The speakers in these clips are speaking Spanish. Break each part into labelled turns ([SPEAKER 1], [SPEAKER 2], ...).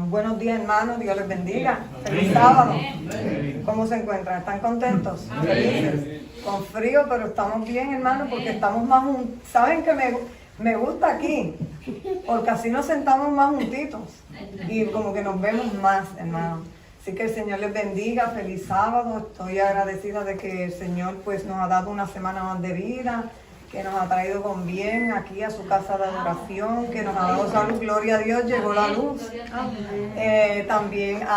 [SPEAKER 1] Buenos días, hermanos, Dios les bendiga. Feliz sábado. ¿Cómo se encuentran? ¿Están contentos? Felices. Con frío, pero estamos bien, hermanos, porque estamos más juntos. ¿Saben que me gusta aquí? Porque así nos sentamos más juntitos y como que nos vemos más, hermanos. Así que el Señor les bendiga, feliz sábado. Estoy agradecida de que el Señor pues nos ha dado una semana más de vida, que nos ha traído con bien aquí a su casa de adoración, que nos ha dado salud, gloria a Dios, llegó la luz. También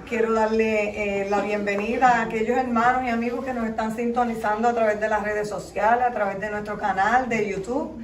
[SPEAKER 1] quiero darle la bienvenida a aquellos hermanos y amigos que nos están sintonizando a través de las redes sociales, a través de nuestro canal de YouTube.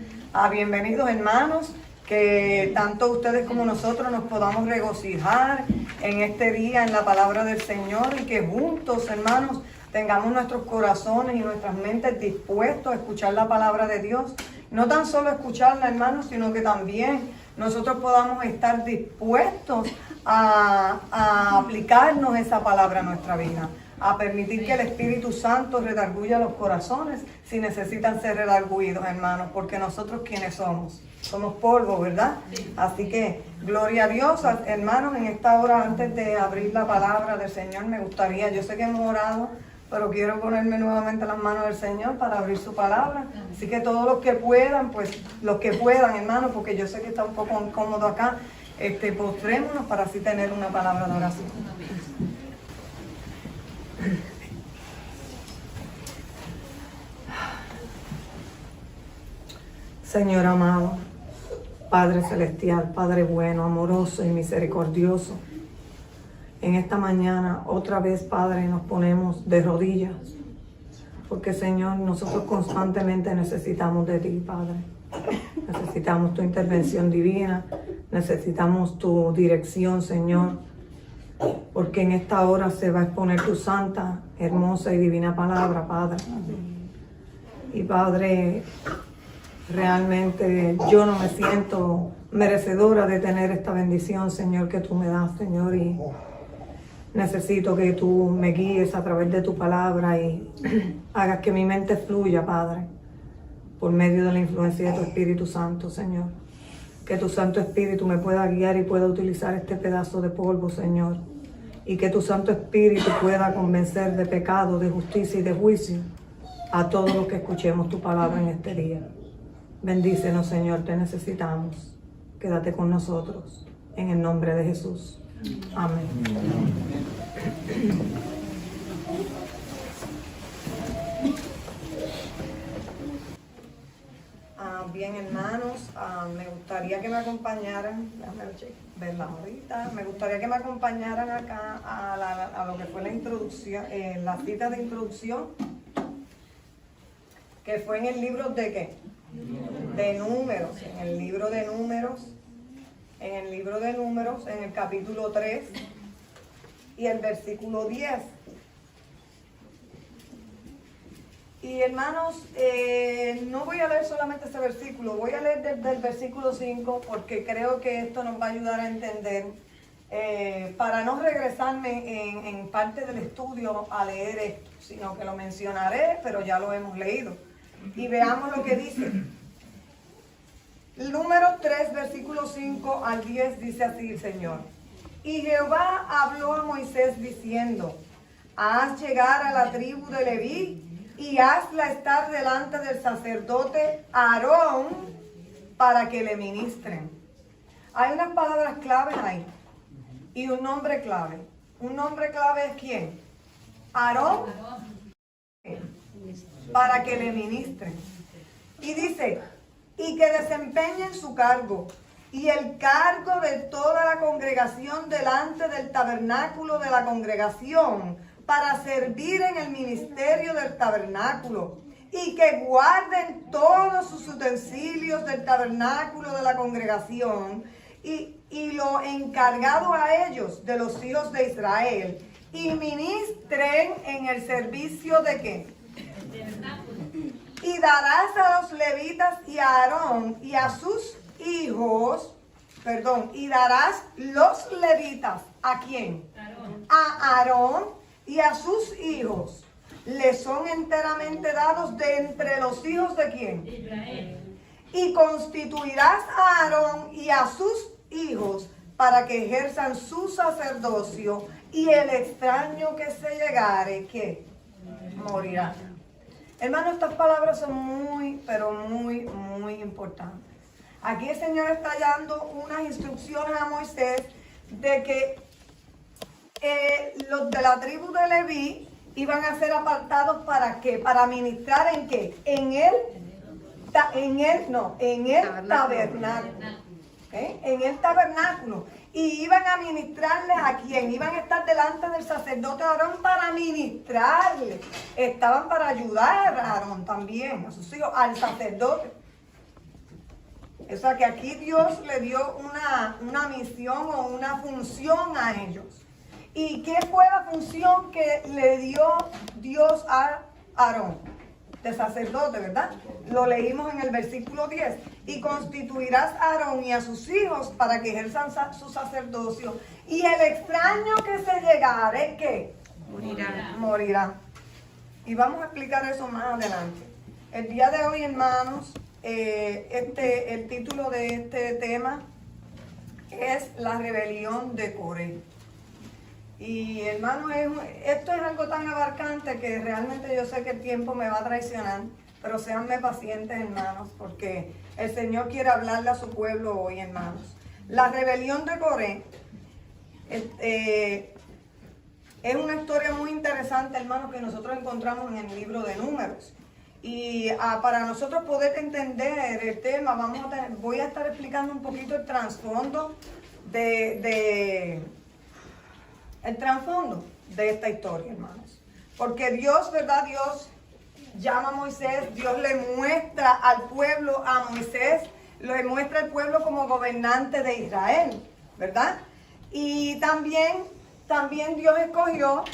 [SPEAKER 1] Bienvenidos, hermanos, que tanto ustedes como nosotros nos podamos regocijar en este día en la palabra del Señor y que juntos, hermanos, tengamos nuestros corazones y nuestras mentes dispuestos a escuchar la palabra de Dios. No tan solo escucharla, hermanos, sino que también nosotros podamos estar dispuestos a aplicarnos esa palabra a nuestra vida, a permitir que el Espíritu Santo redarguya los corazones si necesitan ser redarguidos, hermanos, porque nosotros ¿quiénes somos? Somos polvo, ¿verdad? Así que, gloria a Dios, hermanos, en esta hora, antes de abrir la palabra del Señor, me gustaría, yo sé que hemos orado, pero quiero ponerme nuevamente en las manos del Señor para abrir su palabra. Así que todos los que puedan, pues, los que puedan, hermanos, porque yo sé que está un poco incómodo acá, postrémonos para así tener una palabra de oración. Señor amado, Padre celestial, Padre bueno, amoroso y misericordioso, en esta mañana otra vez, Padre, nos ponemos de rodillas, porque Señor, nosotros constantemente necesitamos de ti, Padre. Necesitamos tu intervención divina, necesitamos tu dirección, Señor, porque en esta hora se va a exponer tu santa, hermosa y divina palabra, Padre. Y Padre, realmente yo no me siento merecedora de tener esta bendición, Señor, que tú me das, Señor, y necesito que tú me guíes a través de tu palabra y hagas que mi mente fluya, Padre, por medio de la influencia de tu Espíritu Santo, Señor. Que tu Santo Espíritu me pueda guiar y pueda utilizar este pedazo de polvo, Señor. Y que tu Santo Espíritu pueda convencer de pecado, de justicia y de juicio a todos los que escuchemos tu palabra en este día. Bendícenos, Señor, te necesitamos. Quédate con nosotros, en el nombre de Jesús. Amén. Bien, hermanos, me gustaría que me acompañaran, déjame verla ahorita, me gustaría que me acompañaran acá a lo que fue la introducción, la cita de introducción, que fue en el libro de ¿qué? De Números, en el libro de Números, en el capítulo 3 y el versículo 10. Y hermanos, no voy a leer solamente ese versículo, voy a leer desde el versículo 5 porque creo que esto nos va a ayudar a entender, para no regresarme en parte del estudio a leer esto, sino que lo mencionaré, pero ya lo hemos leído. Y veamos lo que dice. El número 3, versículo 5 al 10 dice así el Señor. Y Jehová habló a Moisés diciendo, haz llegar a la tribu de Leví y hazla estar delante del sacerdote Aarón para que le ministren. Hay unas palabras claves ahí y un nombre clave. Un nombre clave es ¿quién? Aarón, para que le ministren. Y dice, y que desempeñen su cargo y el cargo de toda la congregación delante del tabernáculo de la congregación para servir en el ministerio del tabernáculo y que guarden todos sus utensilios del tabernáculo de la congregación y lo encargado a ellos de los hijos de Israel y ministren en el servicio de ¿qué? Y darás a los levitas y a Aarón y a sus hijos, y darás los levitas, ¿a quién? A Aarón y a sus hijos. Le son enteramente dados de entre los hijos de ¿quién? Israel. Y constituirás a Aarón y a sus hijos para que ejerzan su sacerdocio, y el extraño que se llegare, ¿qué? Morirá. Hermanos, estas palabras son muy, pero muy, muy importantes. Aquí el Señor está dando unas instrucciones a Moisés de que los de la tribu de Leví iban a ser apartados ¿para qué? Para ministrar ¿en qué? En el tabernáculo. ¿Okay? En el tabernáculo. Y iban a ministrarles a quién, iban a estar delante del sacerdote Aarón para ministrarles. Estaban para ayudar a Aarón también, a sus hijos, al sacerdote. O sea que aquí Dios le dio una misión o una función a ellos. ¿Y qué fue la función que le dio Dios a Aarón? De sacerdote, ¿verdad? Lo leímos en el versículo 10. Y constituirás a Aarón y a sus hijos para que ejerzan su sacerdocio. Y el extraño que se llegare, ¿qué? Morirá. Y vamos a explicar eso más adelante. El día de hoy, hermanos, el título de este tema es la rebelión de Coré. Y hermanos, esto es algo tan abarcante que realmente yo sé que el tiempo me va a traicionar, pero séanme pacientes, hermanos, porque el Señor quiere hablarle a su pueblo hoy, hermanos. La rebelión de Coré es una historia muy interesante, hermanos, que nosotros encontramos en el libro de Números. Y para nosotros poder entender el tema, voy a estar explicando un poquito el trasfondo el trasfondo de esta historia, hermanos. Porque Dios, ¿verdad? Dios llama a Moisés, Dios le muestra al pueblo, a Moisés, le muestra al pueblo como gobernante de Israel, ¿verdad? Y también Dios escogió,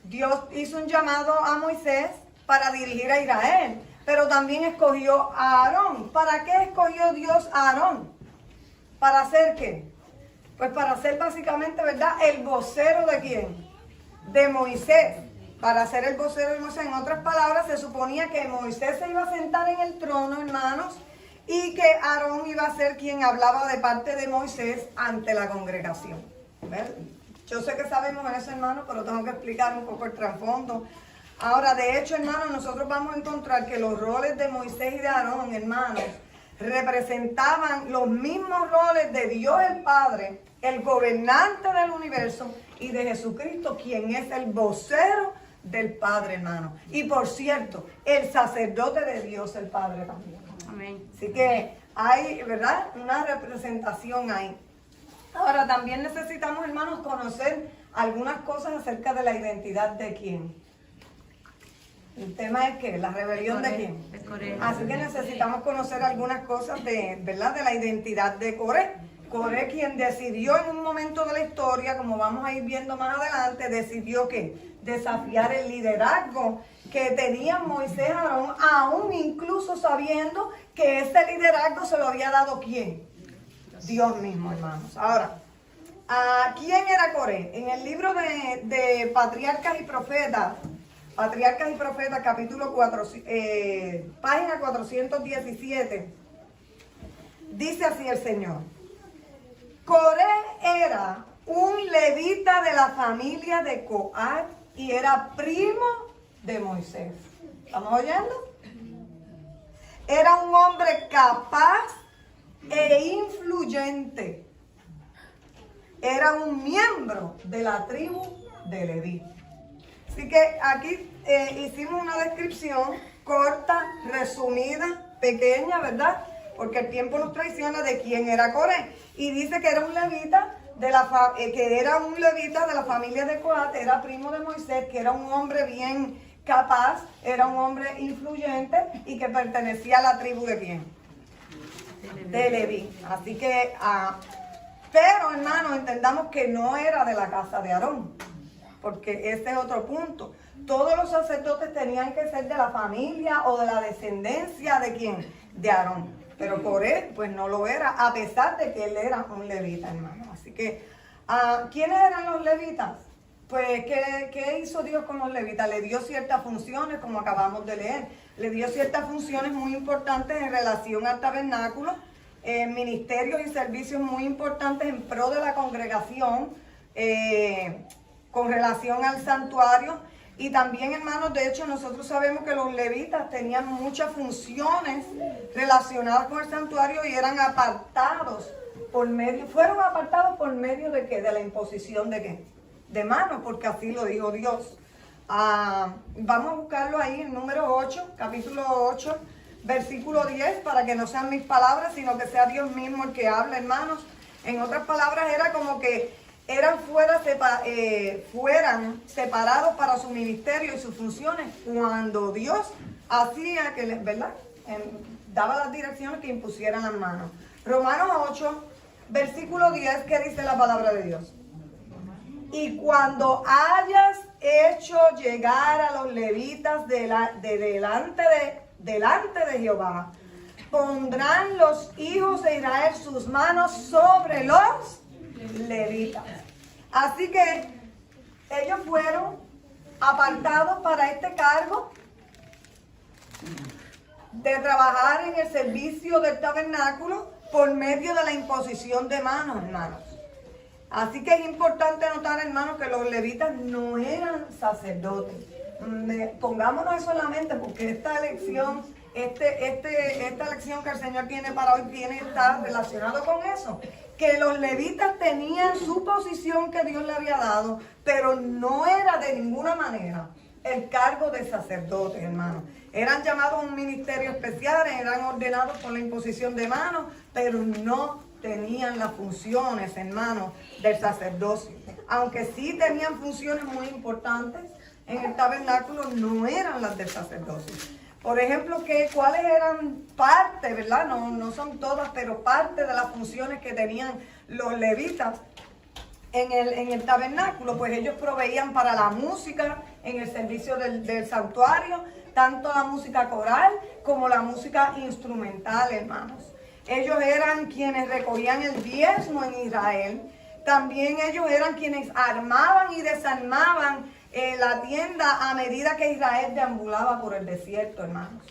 [SPEAKER 1] Dios hizo un llamado a Moisés para dirigir a Israel, pero también escogió a Aarón. ¿Para qué escogió Dios a Aarón? ¿Para hacer qué? Pues para ser básicamente, ¿verdad?, el vocero de ¿quién? De Moisés. Para ser el vocero de Moisés. En otras palabras, se suponía que Moisés se iba a sentar en el trono, hermanos, y que Aarón iba a ser quien hablaba de parte de Moisés ante la congregación. ¿Ves? Yo sé que sabemos eso, hermanos, pero tengo que explicar un poco el trasfondo. Ahora, de hecho, hermanos, nosotros vamos a encontrar que los roles de Moisés y de Aarón, hermanos, representaban los mismos roles de Dios el Padre, el gobernante del universo, y de Jesucristo, quien es el vocero del Padre, hermano. Y por cierto, el sacerdote de Dios el Padre también. Amén. Así que hay, ¿verdad?, una representación ahí. Ahora, también necesitamos, hermanos, conocer algunas cosas acerca de la identidad de quién. El tema es que la rebelión de quién. Así que necesitamos conocer algunas cosas ¿verdad?, de la identidad de Coré. Coré, quien decidió en un momento de la historia, como vamos a ir viendo más adelante, decidió que desafiar el liderazgo que tenían Moisés y Aarón, aún incluso sabiendo que ese liderazgo se lo había dado ¿quién? Dios mismo, hermanos. Ahora, ¿quién era Coré? En el libro de Patriarcas y Profetas, capítulo 4, página 417, dice así el Señor: Coré era un levita de la familia de Coat y era primo de Moisés. ¿Estamos oyendo? Era un hombre capaz e influyente. Era un miembro de la tribu de Leví. Así que aquí hicimos una descripción corta, resumida, pequeña, ¿verdad? Porque el tiempo nos traiciona de quién era Coré. Y dice que era un levita de la familia de Coat, era primo de Moisés, que era un hombre bien capaz, era un hombre influyente y que pertenecía a la tribu de quién? De Leví. Así que, pero hermanos, entendamos que no era de la casa de Aarón, porque ese es otro punto. Todos los sacerdotes tenían que ser de la familia o de la descendencia de ¿quién? De Aarón. Pero Coré, pues no lo era, a pesar de que él era un levita, hermano. Así que, ¿quiénes eran los levitas? Pues, ¿qué hizo Dios con los levitas? Le dio ciertas funciones, como acabamos de leer. Le dio ciertas funciones muy importantes en relación al tabernáculo, ministerios y servicios muy importantes en pro de la congregación con relación al santuario. Y también, hermanos, de hecho nosotros sabemos que los levitas tenían muchas funciones relacionadas con el santuario y eran apartados fueron apartados por medio de ¿qué? De la imposición de ¿qué? De manos, porque así lo dijo Dios. Vamos a buscarlo ahí en número 8, capítulo 8, versículo 10, para que no sean mis palabras, sino que sea Dios mismo el que habla, hermanos. En otras palabras, era como que fueran separados para su ministerio y sus funciones cuando Dios hacía que les, ¿verdad? Daba las direcciones que impusieran las manos. Romanos 8, versículo 10, ¿qué dice la palabra de Dios? Y cuando hayas hecho llegar a los levitas delante de Jehová, pondrán los hijos de Israel sus manos sobre los levitas. Así que ellos fueron apartados para este cargo de trabajar en el servicio del tabernáculo por medio de la imposición de manos, hermanos. Así que es importante notar, hermanos, que los levitas no eran sacerdotes. Pongámonos eso en la mente, porque esta lección que el Señor tiene para hoy está relacionado con eso. Que los levitas tenían su posición que Dios le había dado, pero no era de ninguna manera el cargo de sacerdotes, hermanos. Eran llamados a un ministerio especial, eran ordenados por la imposición de manos, pero no tenían las funciones, hermanos, del sacerdocio. Aunque sí tenían funciones muy importantes en el tabernáculo, no eran las del sacerdocio. Por ejemplo, ¿cuáles eran parte, verdad? No son todas, pero parte de las funciones que tenían los levitas en el tabernáculo? Pues ellos proveían para la música en el servicio del santuario, tanto la música coral como la música instrumental, hermanos. Ellos eran quienes recogían el diezmo en Israel. También ellos eran quienes armaban y desarmaban la tienda a medida que Israel deambulaba por el desierto, hermanos.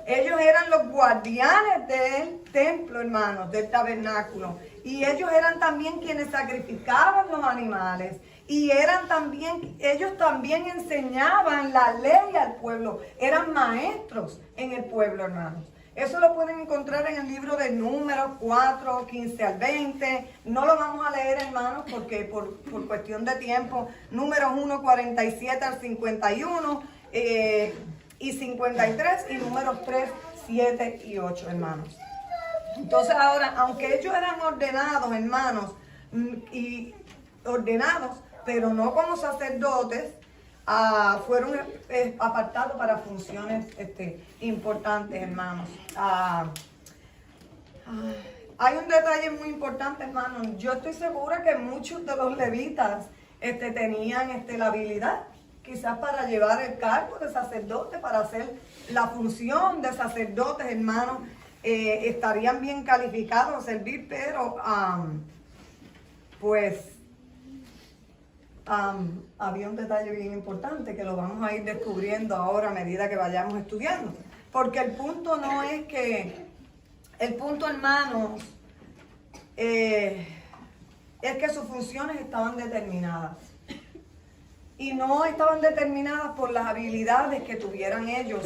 [SPEAKER 1] Ellos eran los guardianes del templo, hermanos, del tabernáculo. Y ellos eran también quienes sacrificaban los animales. Y ellos también enseñaban la ley al pueblo. Eran maestros en el pueblo, hermanos. Eso lo pueden encontrar en el libro de Números 4, 15 al 20. No lo vamos a leer, hermanos, porque por cuestión de tiempo. Números 1, 47 al 51 y 53. Y Números 3, 7 y 8, hermanos. Entonces ahora, aunque ellos eran ordenados, hermanos, pero no como sacerdotes, fueron apartados para funciones importantes, hermanos. Hay un detalle muy importante, hermanos. Yo estoy segura que muchos de los levitas tenían la habilidad, quizás para llevar el cargo de sacerdote, para hacer la función de sacerdotes, hermanos. Estarían bien calificados a servir, pero había un detalle bien importante que lo vamos a ir descubriendo ahora a medida que vayamos estudiando. Porque el punto, hermanos, es que sus funciones estaban determinadas. Y no estaban determinadas por las habilidades que tuvieran ellos.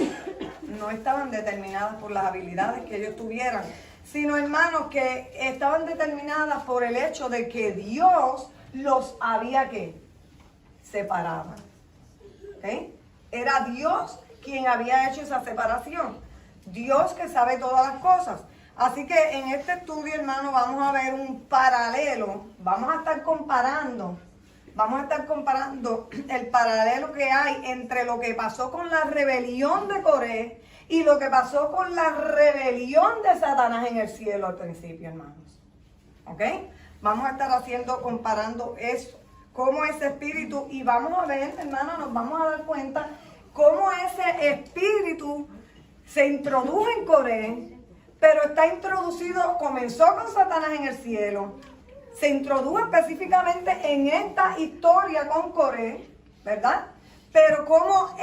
[SPEAKER 1] No estaban determinadas por las habilidades que ellos tuvieran. Sino, hermanos, que estaban determinadas por el hecho de que Dios los había separado. ¿Okay? Era Dios quien había hecho esa separación. Dios que sabe todas las cosas. Así que en este estudio, hermano, vamos a ver un paralelo. Vamos a estar comparando el paralelo que hay entre lo que pasó con la rebelión de Coré y lo que pasó con la rebelión de Satanás en el cielo al principio, hermanos. ¿Ok? Vamos a estar comparando eso, cómo ese espíritu, y vamos a ver, hermanos, nos vamos a dar cuenta cómo ese espíritu se introdujo en Coré, pero está introducido, comenzó con Satanás en el cielo, se introdujo específicamente en esta historia con Coré, ¿verdad? Pero como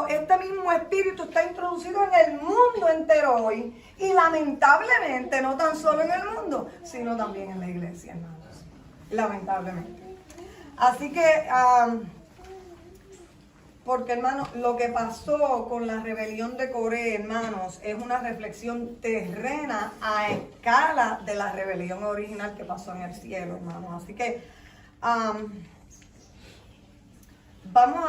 [SPEAKER 1] este mismo espíritu está introducido en el mundo entero hoy, y lamentablemente no tan solo en el mundo, sino también en la iglesia, hermanos. Lamentablemente. Así que, porque hermanos, lo que pasó con la rebelión de Coré, hermanos, es una reflexión terrena a escala de la rebelión original que pasó en el cielo, hermanos. Así que, vamos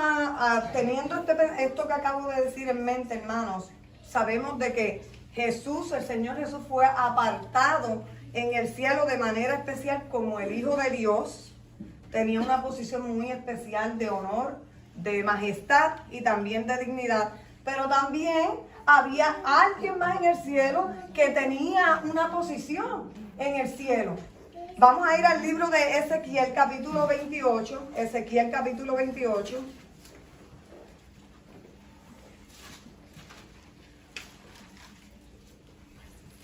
[SPEAKER 1] teniendo esto que acabo de decir en mente, hermanos, sabemos de que Jesús, el Señor Jesús, fue apartado en el cielo de manera especial como el Hijo de Dios. Tenía una posición muy especial de honor, de majestad y también de dignidad. Pero también había alguien más en el cielo que tenía una posición en el cielo. Vamos a ir al libro de Ezequiel capítulo 28. Ezequiel capítulo 28.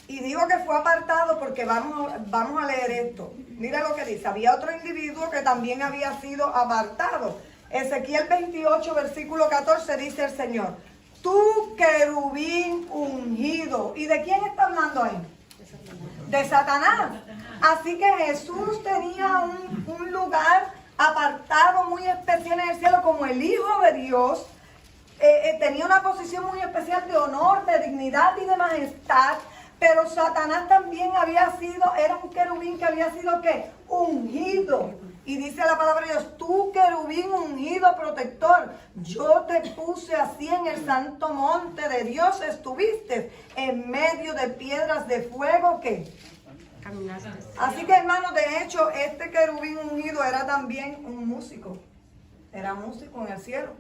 [SPEAKER 1] Y digo que fue apartado porque vamos a leer esto. Mira lo que dice. Había otro individuo que también había sido apartado. Ezequiel 28, versículo 14 dice el Señor: tú querubín ungido. ¿Y de quién está hablando ahí? De Satanás. Así que Jesús tenía un lugar apartado muy especial en el cielo como el Hijo de Dios. Tenía una posición muy especial de honor, de dignidad y de majestad. Pero Satanás también era un querubín que había sido ¿qué? Ungido. Y dice la palabra de Dios: tú querubín ungido protector, yo te puse así en el santo monte de Dios, estuviste en medio de piedras de fuego que caminaste. Así que, hermanos, de hecho, este querubín ungido era también un músico. Era músico en el cielo.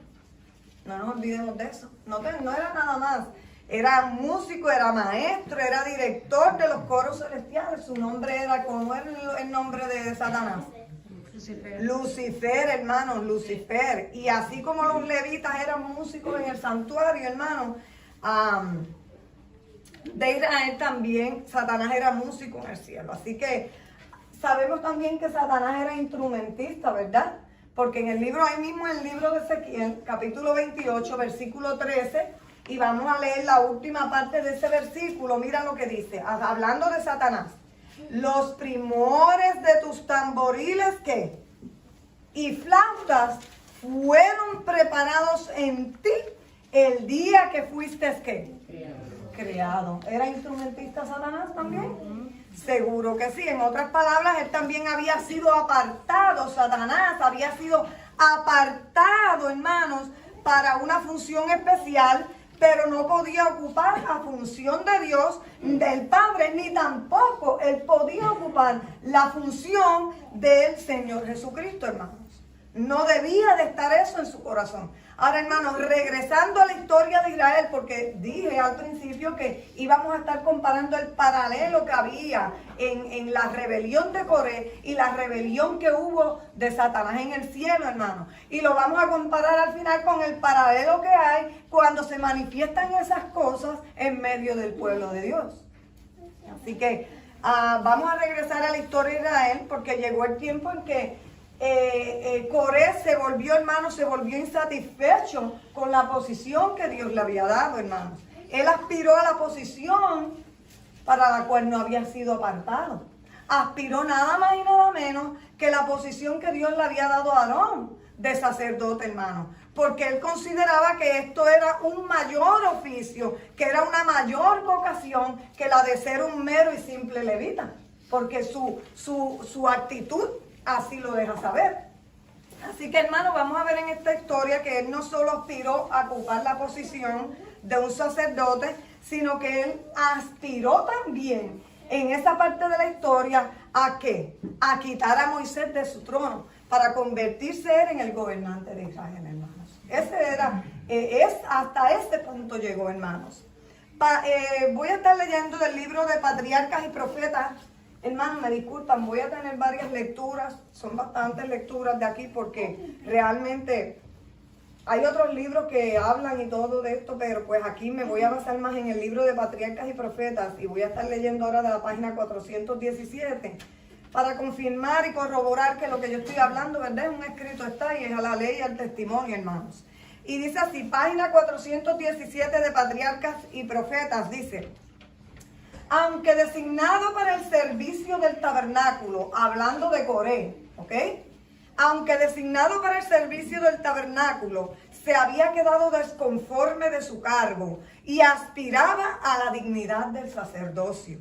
[SPEAKER 1] No nos olvidemos de eso. No era nada más. Era músico, era maestro, era director de los coros celestiales. Su nombre era, ¿cómo era el nombre de Satanás? Lucifer, hermanos, Lucifer. Y así como los levitas eran músicos en el santuario, hermanos, de Israel también Satanás era músico en el cielo. Así que sabemos también que Satanás era instrumentista, ¿verdad? Porque en el libro, ahí mismo en el libro de Ezequiel, capítulo 28, versículo 13, y vamos a leer la última parte de ese versículo. Mira lo que dice, hablando de Satanás: los primores de tus tamboriles ¿qué? Y flautas fueron preparados en ti el día que fuiste ¿qué? Creado. ¿Era instrumentista Satanás también? Seguro que sí. En otras palabras, él también había sido apartado. Satanás había sido apartado, hermanos, para una función especial, pero no podía ocupar la función de Dios, del Padre, ni tampoco él podía ocupar la función del Señor Jesucristo, hermanos. No debía de estar eso en su corazón. Ahora, hermanos, regresando a la historia de Israel, porque dije al principio que íbamos a estar comparando el paralelo que había en la rebelión de Coré y la rebelión que hubo de Satanás en el cielo, hermanos. Y lo vamos a comparar al final con el paralelo que hay cuando se manifiestan esas cosas en medio del pueblo de Dios. Así que vamos a regresar a la historia de Israel, porque llegó el tiempo en que Coré se volvió insatisfecho con la posición que Dios le había dado, hermanos. Él aspiró a la posición para la cual no había sido apartado. Aspiró nada más y nada menos que la posición que Dios le había dado a Aarón, de sacerdote, hermano. Porque él consideraba que esto era un mayor oficio, que era una mayor vocación que la de ser un mero y simple levita. Porque su actitud así lo deja saber. Así que, hermano, vamos a ver en esta historia que él no solo aspiró a ocupar la posición de un sacerdote, sino que él aspiró también en esa parte de la historia ¿a qué? A quitar a Moisés de su trono para convertirse él en el gobernante de Israel, hermanos. Hasta ese punto llegó, hermanos. Voy a estar leyendo del libro de Patriarcas y Profetas. Hermanos, me disculpan, voy a tener varias lecturas, son bastantes lecturas de aquí porque realmente hay otros libros que hablan y todo de esto, pero pues aquí me voy a basar más en el libro de Patriarcas y Profetas y voy a estar leyendo ahora de la página 417 para confirmar y corroborar que lo que yo estoy hablando, ¿verdad? Es un escrito está y es a la ley y al testimonio, hermanos. Y dice así, página 417 de Patriarcas y Profetas, dice: aunque designado para el servicio del tabernáculo, hablando de Coré, ¿ok? Aunque designado para el servicio del tabernáculo, se había quedado desconforme de su cargo y aspiraba a la dignidad del sacerdocio.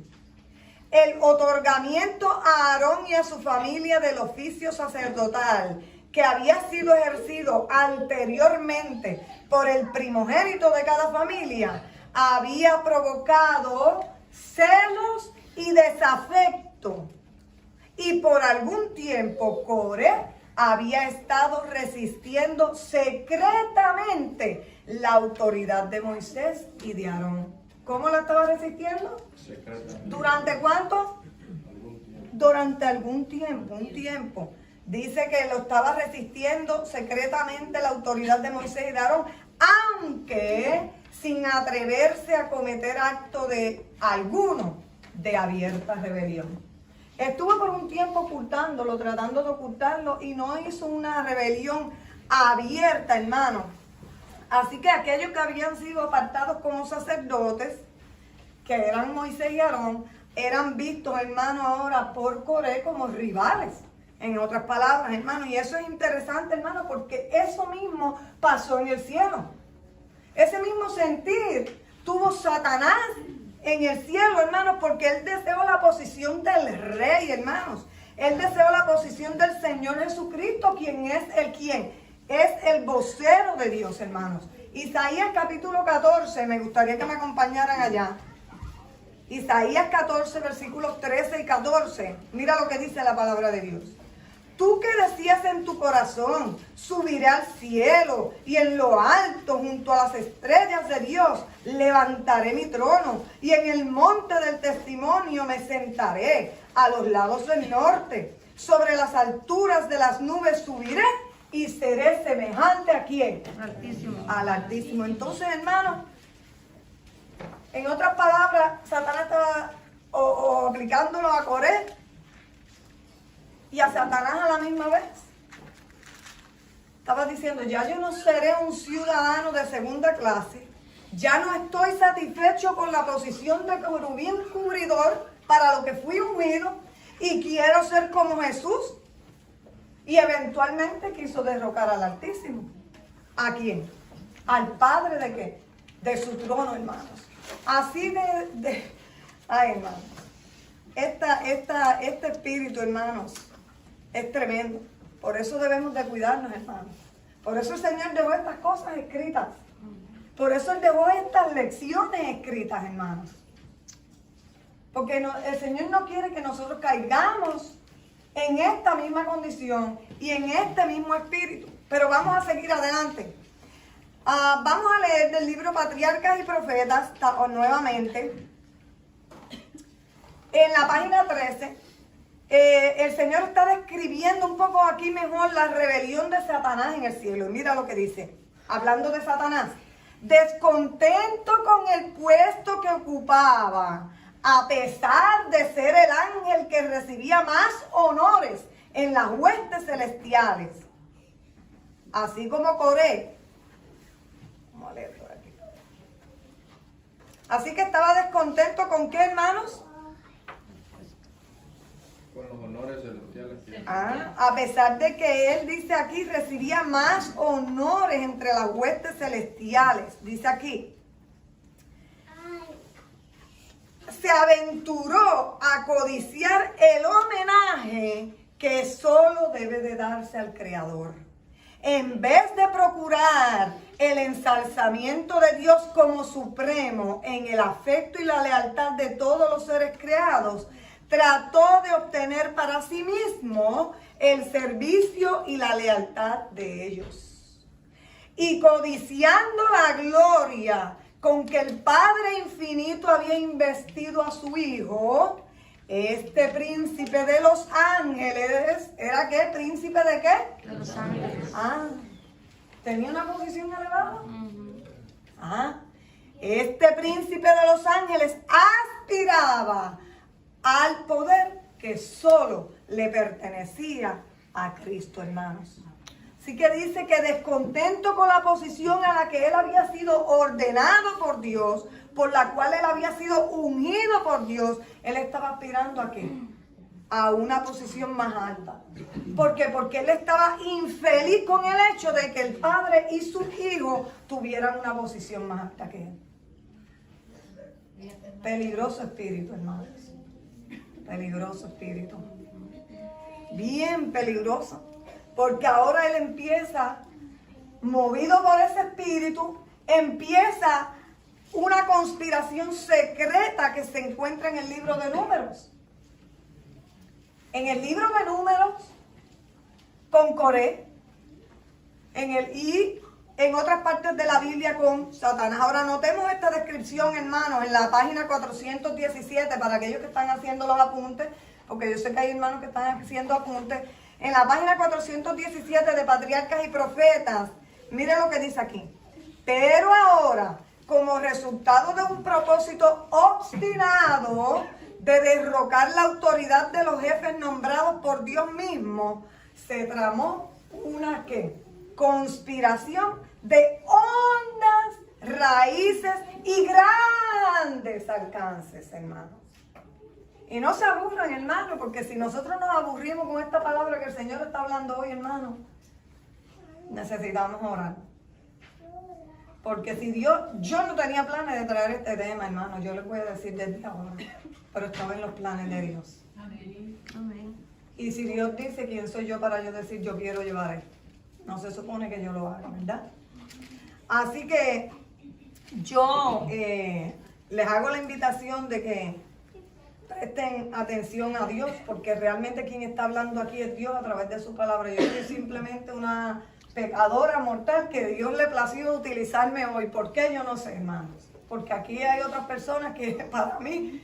[SPEAKER 1] El otorgamiento a Aarón y a su familia del oficio sacerdotal, que había sido ejercido anteriormente por el primogénito de cada familia, había provocado celos y desafecto. Y por algún tiempo Coré había estado resistiendo secretamente la autoridad de Moisés y de Aarón. ¿Cómo la estaba resistiendo? Secretamente. ¿Durante cuánto? Durante algún tiempo, un tiempo. Dice que lo estaba resistiendo secretamente la autoridad de Moisés y de Aarón, aunque sin atreverse a cometer acto de alguno de abierta rebelión. Estuvo por un tiempo ocultándolo, tratando de ocultarlo, y no hizo una rebelión abierta, hermano. Así que aquellos que habían sido apartados como sacerdotes, que eran Moisés y Aarón, eran vistos, hermano, ahora por Coré como rivales. En otras palabras, hermano, y eso es interesante, hermano, porque eso mismo pasó en el cielo. Ese mismo sentir tuvo Satanás en el cielo, hermanos, porque él deseó la posición del rey, hermanos. Él deseó la posición del Señor Jesucristo, quien es el vocero de Dios, hermanos. Isaías capítulo 14, me gustaría que me acompañaran allá. Isaías 14, versículos 13 y 14. Mira lo que dice la palabra de Dios. Tú que decías en tu corazón, subiré al cielo y en lo alto, junto a las estrellas de Dios, levantaré mi trono y en el monte del testimonio me sentaré a los lados del norte. Sobre las alturas de las nubes subiré y seré semejante ¿a quién? Altísimo. Al Altísimo. Entonces, hermano, en otras palabras, Satanás estaba aplicándolo a Coré y a Satanás a la misma vez. Estaba diciendo, ya yo no seré un ciudadano de segunda clase, ya no estoy satisfecho con la posición de querubín cubridor para lo que fui ungido y quiero ser como Jesús. Y eventualmente quiso derrocar al Altísimo. ¿A quién? Al Padre de qué? De su trono, hermanos. Así ay, hermanos. Este espíritu, hermanos, es tremendo. Por eso debemos de cuidarnos, hermanos. Por eso el Señor dejó estas cosas escritas. Por eso Él dejó estas lecciones escritas, hermanos. Porque el Señor no quiere que nosotros caigamos en esta misma condición y en este mismo espíritu. Pero vamos a seguir adelante. Vamos a leer del libro Patriarcas y Profetas nuevamente. En la página 13, el Señor está describiendo un poco aquí mejor la rebelión de Satanás en el cielo. Y mira lo que dice, hablando de Satanás. Descontento con el puesto que ocupaba, a pesar de ser el ángel que recibía más honores en las huestes celestiales. Así como Coré. Vamos a leer por aquí. Así que estaba descontento con ¿qué, hermanos?
[SPEAKER 2] Con los honores celestiales.
[SPEAKER 1] A pesar de que él dice aquí, recibía más honores entre las huestes celestiales. Dice aquí. Se aventuró a codiciar el homenaje que solo debe de darse al Creador. En vez de procurar el ensalzamiento de Dios como supremo en el afecto y la lealtad de todos los seres creados, trató de obtener para sí mismo el servicio y la lealtad de ellos. Y codiciando la gloria con que el Padre Infinito había investido a su Hijo, este príncipe de los ángeles, ¿era qué? ¿Príncipe de qué?
[SPEAKER 3] De los ángeles.
[SPEAKER 1] ¿Tenía una posición elevada? Este príncipe de los ángeles aspiraba al poder que solo le pertenecía a Cristo, hermanos. Así que dice que descontento con la posición a la que él había sido ordenado por Dios, por la cual él había sido ungido por Dios, él estaba aspirando ¿a qué? A una posición más alta. ¿Por qué? Porque él estaba infeliz con el hecho de que el padre y su hijo tuvieran una posición más alta que él. Peligroso espíritu, hermanos. Peligroso espíritu. Bien peligroso. Porque ahora él empieza, movido por ese espíritu, empieza una conspiración secreta que se encuentra en el libro de Números. En el libro de Números, con Coré, y en otras partes de la Biblia con Satanás. Ahora notemos esta descripción, hermanos, en la página 417, para aquellos que están haciendo los apuntes, porque yo sé que hay hermanos que están haciendo apuntes. En la página 417 de Patriarcas y Profetas, mire lo que dice aquí. Pero ahora, como resultado de un propósito obstinado de derrocar la autoridad de los jefes nombrados por Dios mismo, se tramó una ¿qué? Conspiración de hondas raíces y grandes alcances, hermanos. Y no se aburran, hermano, porque si nosotros nos aburrimos con esta palabra que el Señor está hablando hoy, hermano, necesitamos orar. Porque si Dios, yo no tenía planes de traer este tema, hermano, yo les voy a decir desde ahora, pero estaba en los planes de Dios. Amén. Y si Dios dice, ¿quién soy yo para yo decir yo quiero llevar esto? No se supone que yo lo haga, ¿verdad? Así que yo les hago la invitación de que presten atención a Dios, porque realmente quien está hablando aquí es Dios a través de su palabra. Yo soy simplemente una pecadora mortal que Dios le plació utilizarme hoy. ¿Por qué? Yo no sé, hermanos. Porque aquí hay otras personas que para mí,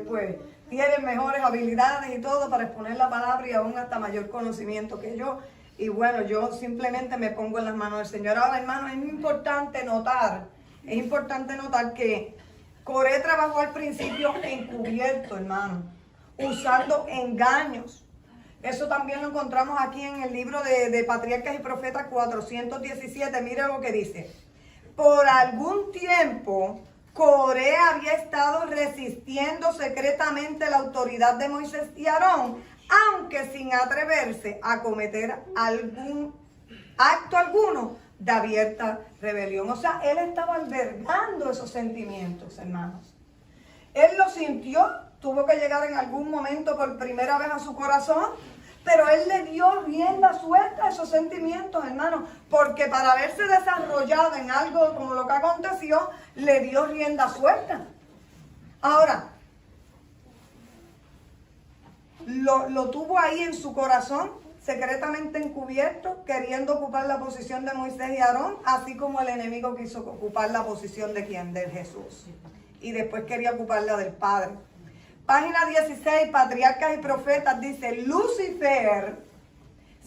[SPEAKER 1] pues, tienen mejores habilidades y todo para exponer la palabra y aún hasta mayor conocimiento que yo. Y bueno, yo simplemente me pongo en las manos del Señor. Ahora, hermanos, es importante notar que Coré trabajó al principio encubierto, hermano, usando engaños. Eso también lo encontramos aquí en el libro de Patriarcas y Profetas 417. Mire lo que dice. Por algún tiempo, Coré había estado resistiendo secretamente la autoridad de Moisés y Aarón, aunque sin atreverse a cometer algún acto alguno de abierta rebelión. O sea, él estaba albergando esos sentimientos, hermanos. Él lo sintió, tuvo que llegar en algún momento por primera vez a su corazón, pero él le dio rienda suelta a esos sentimientos, hermanos, porque para haberse desarrollado en algo como lo que aconteció, le dio rienda suelta. Ahora, lo tuvo ahí en su corazón, secretamente encubierto, queriendo ocupar la posición de Moisés y Aarón, así como el enemigo quiso ocupar la posición de ¿quién? De Jesús. Y después quería ocupar la del Padre. Página 16, Patriarcas y Profetas, dice, Lucifer,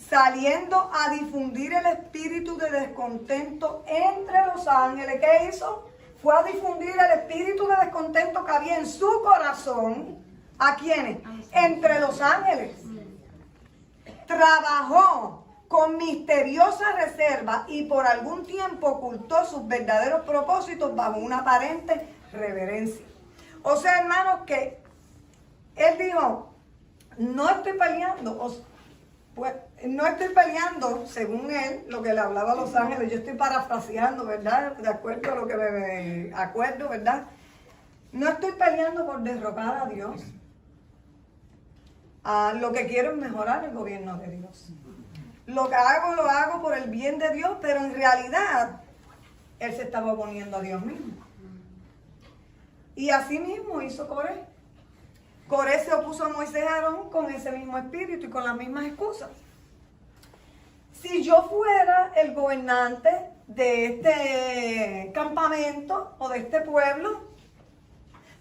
[SPEAKER 1] saliendo a difundir el espíritu de descontento entre los ángeles, ¿qué hizo? Fue a difundir el espíritu de descontento que había en su corazón. ¿A quiénes? Entre los ángeles. Trabajó con misteriosa reserva y por algún tiempo ocultó sus verdaderos propósitos bajo una aparente reverencia. O sea, hermanos, que él dijo, no estoy peleando, no estoy peleando, según él, lo que le hablaba a los ángeles. Yo estoy parafraseando, ¿verdad? De acuerdo a lo que me acuerdo, ¿verdad? No estoy peleando por derrocar a Dios. Lo que quiero es mejorar el gobierno de Dios. Lo hago por el bien de Dios, pero en realidad él se estaba oponiendo a Dios mismo. Y así mismo hizo Coré. Coré se opuso a Moisés y Aarón con ese mismo espíritu y con las mismas excusas. Si yo fuera el gobernante de este campamento o de este pueblo,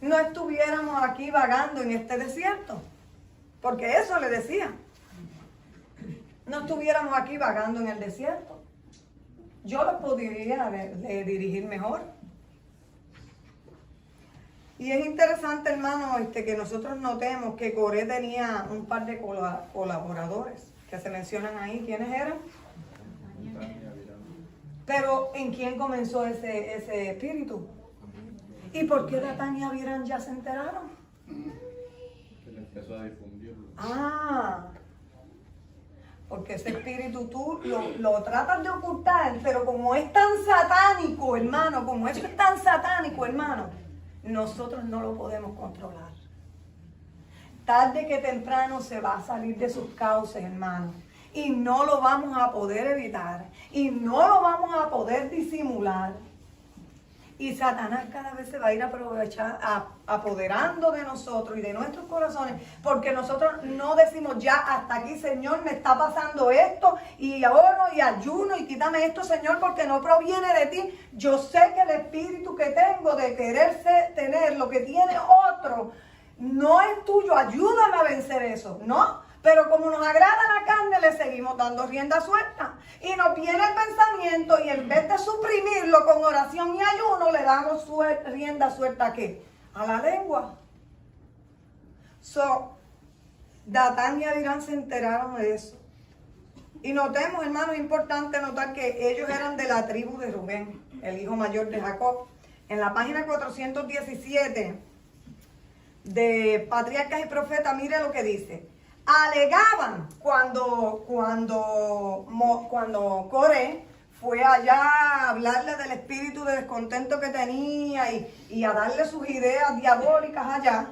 [SPEAKER 1] no estuviéramos aquí vagando en este desierto. Porque eso le decía. No estuviéramos aquí vagando en el desierto. Yo los podría dirigir mejor. Y es interesante, hermano, que nosotros notemos que Coré tenía un par de colaboradores que se mencionan ahí. ¿Quiénes eran? Pero ¿en quién comenzó ese espíritu? ¿Y por qué Datán y Abirán ya se enteraron?
[SPEAKER 2] Que le empezó a difundirlo.
[SPEAKER 1] Ah, porque ese espíritu tú lo tratas de ocultar, pero como es tan satánico, hermano, como eso es tan satánico, hermano, nosotros no lo podemos controlar. Tarde que temprano se va a salir de sus cauces, hermano, y no lo vamos a poder evitar, y no lo vamos a poder disimular. Y Satanás cada vez se va a ir apoderando de nosotros y de nuestros corazones, porque nosotros no decimos ya hasta aquí, Señor, me está pasando esto, y oro y ayuno y quítame esto, Señor, porque no proviene de ti. Yo sé que el espíritu que tengo de quererse tener lo que tiene otro no es tuyo, ayúdame a vencer eso, ¿no? Pero como nos agrada la carne, le seguimos dando rienda suelta. Y nos viene el pensamiento y en vez de suprimirlo con oración y ayuno, le damos rienda suelta ¿a qué? A la lengua. Datán y Abirán se enteraron de eso. Y notemos, hermanos, es importante notar que ellos eran de la tribu de Rubén, el hijo mayor de Jacob. En la página 417 de Patriarcas y Profetas, mire lo que dice. Alegaban cuando Coré fue allá a hablarle del espíritu de descontento que tenía y a darle sus ideas diabólicas allá.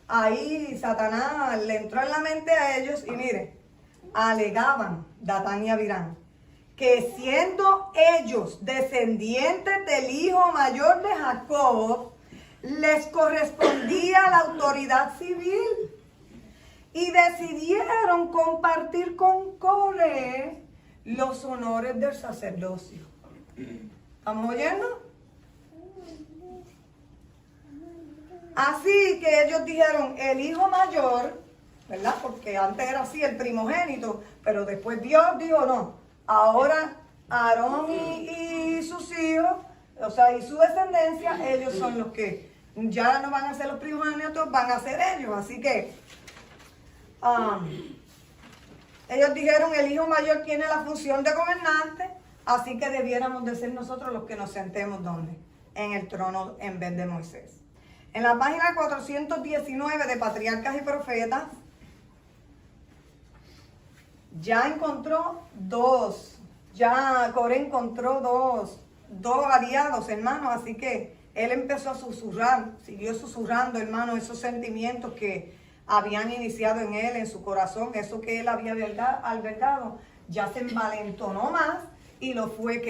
[SPEAKER 1] Ahí Satanás le entró en la mente a ellos y mire, alegaban Datán y Abirán que siendo ellos descendientes del hijo mayor de Jacob, les correspondía la autoridad civil. Y decidieron compartir con Coré los honores del sacerdocio. ¿Estamos oyendo? Así que ellos dijeron, el hijo mayor, ¿verdad? Porque antes era así el primogénito, pero después Dios dijo no. Ahora Aarón y sus hijos, o sea, y su descendencia, ellos son los que ya no van a ser los primogénitos, van a ser ellos. Así que ellos dijeron, el hijo mayor tiene la función de gobernante, así que debiéramos de ser nosotros los que nos sentemos, ¿dónde? En el trono en vez de Moisés. En la página 419 de Patriarcas y Profetas, ya encontró Coré encontró dos aliados, hermanos, así que él empezó a susurrar, siguió susurrando, hermanos, esos sentimientos que habían iniciado en él, en su corazón, eso que él había albergado, ya se envalentonó más y lo fue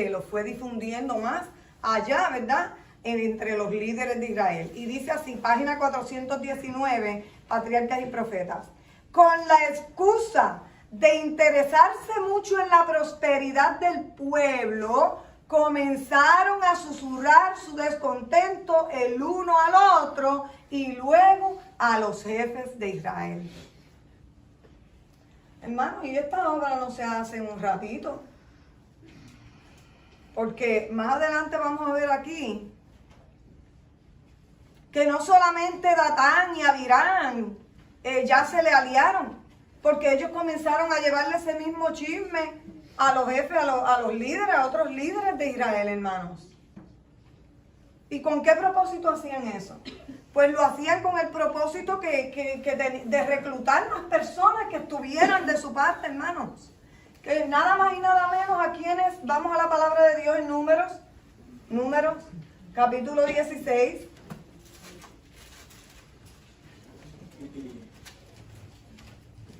[SPEAKER 1] difundiendo más allá, ¿verdad? Entre los líderes de Israel. Y dice así, página 419, Patriarcas y Profetas, con la excusa de interesarse mucho en la prosperidad del pueblo, comenzaron a susurrar su descontento el uno al otro y luego a los jefes de Israel. Hermano, y esta obra no se hace en un ratito, porque más adelante vamos a ver aquí que no solamente Datán y Abirán ya se le aliaron, porque ellos comenzaron a llevarle ese mismo chisme a los jefes, a los líderes, a otros líderes de Israel, hermanos. ¿Y con qué propósito hacían eso? Pues lo hacían con el propósito de reclutar más personas que estuvieran de su parte, hermanos. Que nada más y nada menos a quienes, vamos a la palabra de Dios en Números, capítulo 16.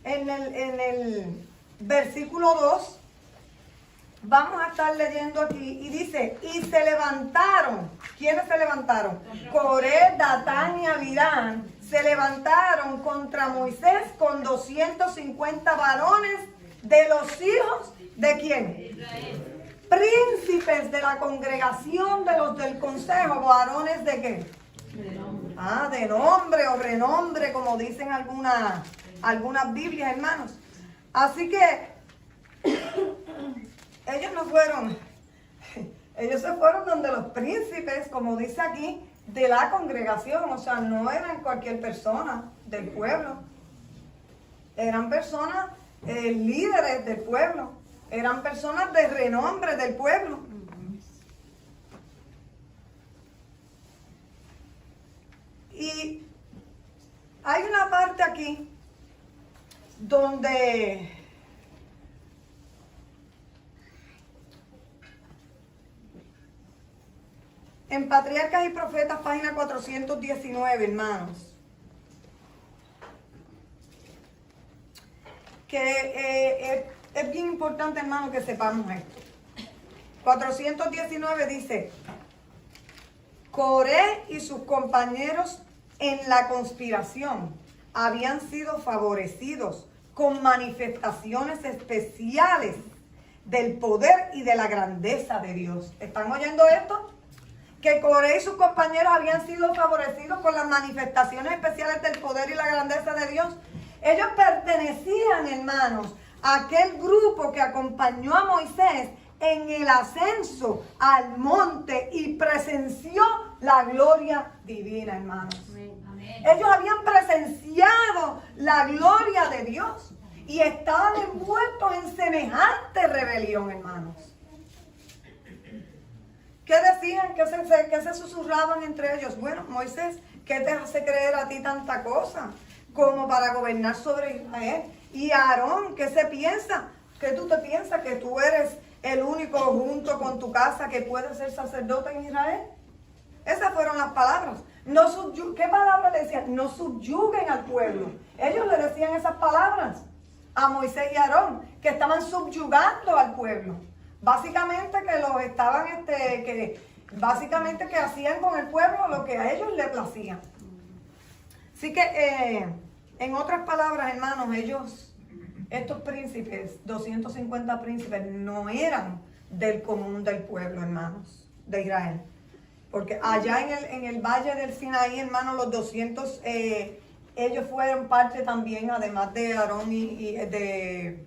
[SPEAKER 1] En el versículo 2, vamos a estar leyendo aquí y dice, y se levantaron. ¿Quiénes se levantaron? Coré, Datán y Abirán se levantaron contra Moisés con 250 varones de los hijos ¿de quién? Israel. Príncipes de la congregación de los del consejo, varones ¿de qué? De nombre. De nombre o renombre, como dicen algunas Biblias, hermanos. Así que ellos no fueron, ellos se fueron donde los príncipes, como dice aquí, de la congregación, o sea, no eran cualquier persona del pueblo, eran personas líderes del pueblo, eran personas de renombre del pueblo. Y hay una parte aquí donde en Patriarcas y Profetas, página 419, hermanos, que es bien importante, hermanos, que sepamos esto. 419 dice: Coré y sus compañeros en la conspiración habían sido favorecidos con manifestaciones especiales del poder y de la grandeza de Dios. ¿Están oyendo esto? Que Coré y sus compañeros habían sido favorecidos con las manifestaciones especiales del poder y la grandeza de Dios. Ellos pertenecían, hermanos, a aquel grupo que acompañó a Moisés en el ascenso al monte y presenció la gloria divina, hermanos. Ellos habían presenciado la gloria de Dios y estaban envueltos en semejante rebelión, hermanos. ¿Qué decían? ¿Qué se susurraban entre ellos? Bueno, Moisés, ¿qué te hace creer a ti tanta cosa como para gobernar sobre Israel? Y Aarón, ¿qué se piensa? ¿Qué tú te piensas? ¿Que tú eres el único junto con tu casa que puede ser sacerdote en Israel? Esas fueron las palabras. ¿Qué palabras le decían? No subyuguen al pueblo. Ellos le decían esas palabras a Moisés y Aarón, que estaban subyugando al pueblo. Básicamente que los estaban, básicamente que hacían con el pueblo lo que a ellos les placía. Así que, en otras palabras, hermanos, estos príncipes, 250 príncipes, no eran del común del pueblo, hermanos, de Israel. Porque allá en el valle del Sinaí, hermanos, los 200, ellos fueron parte también, además de Aarón y de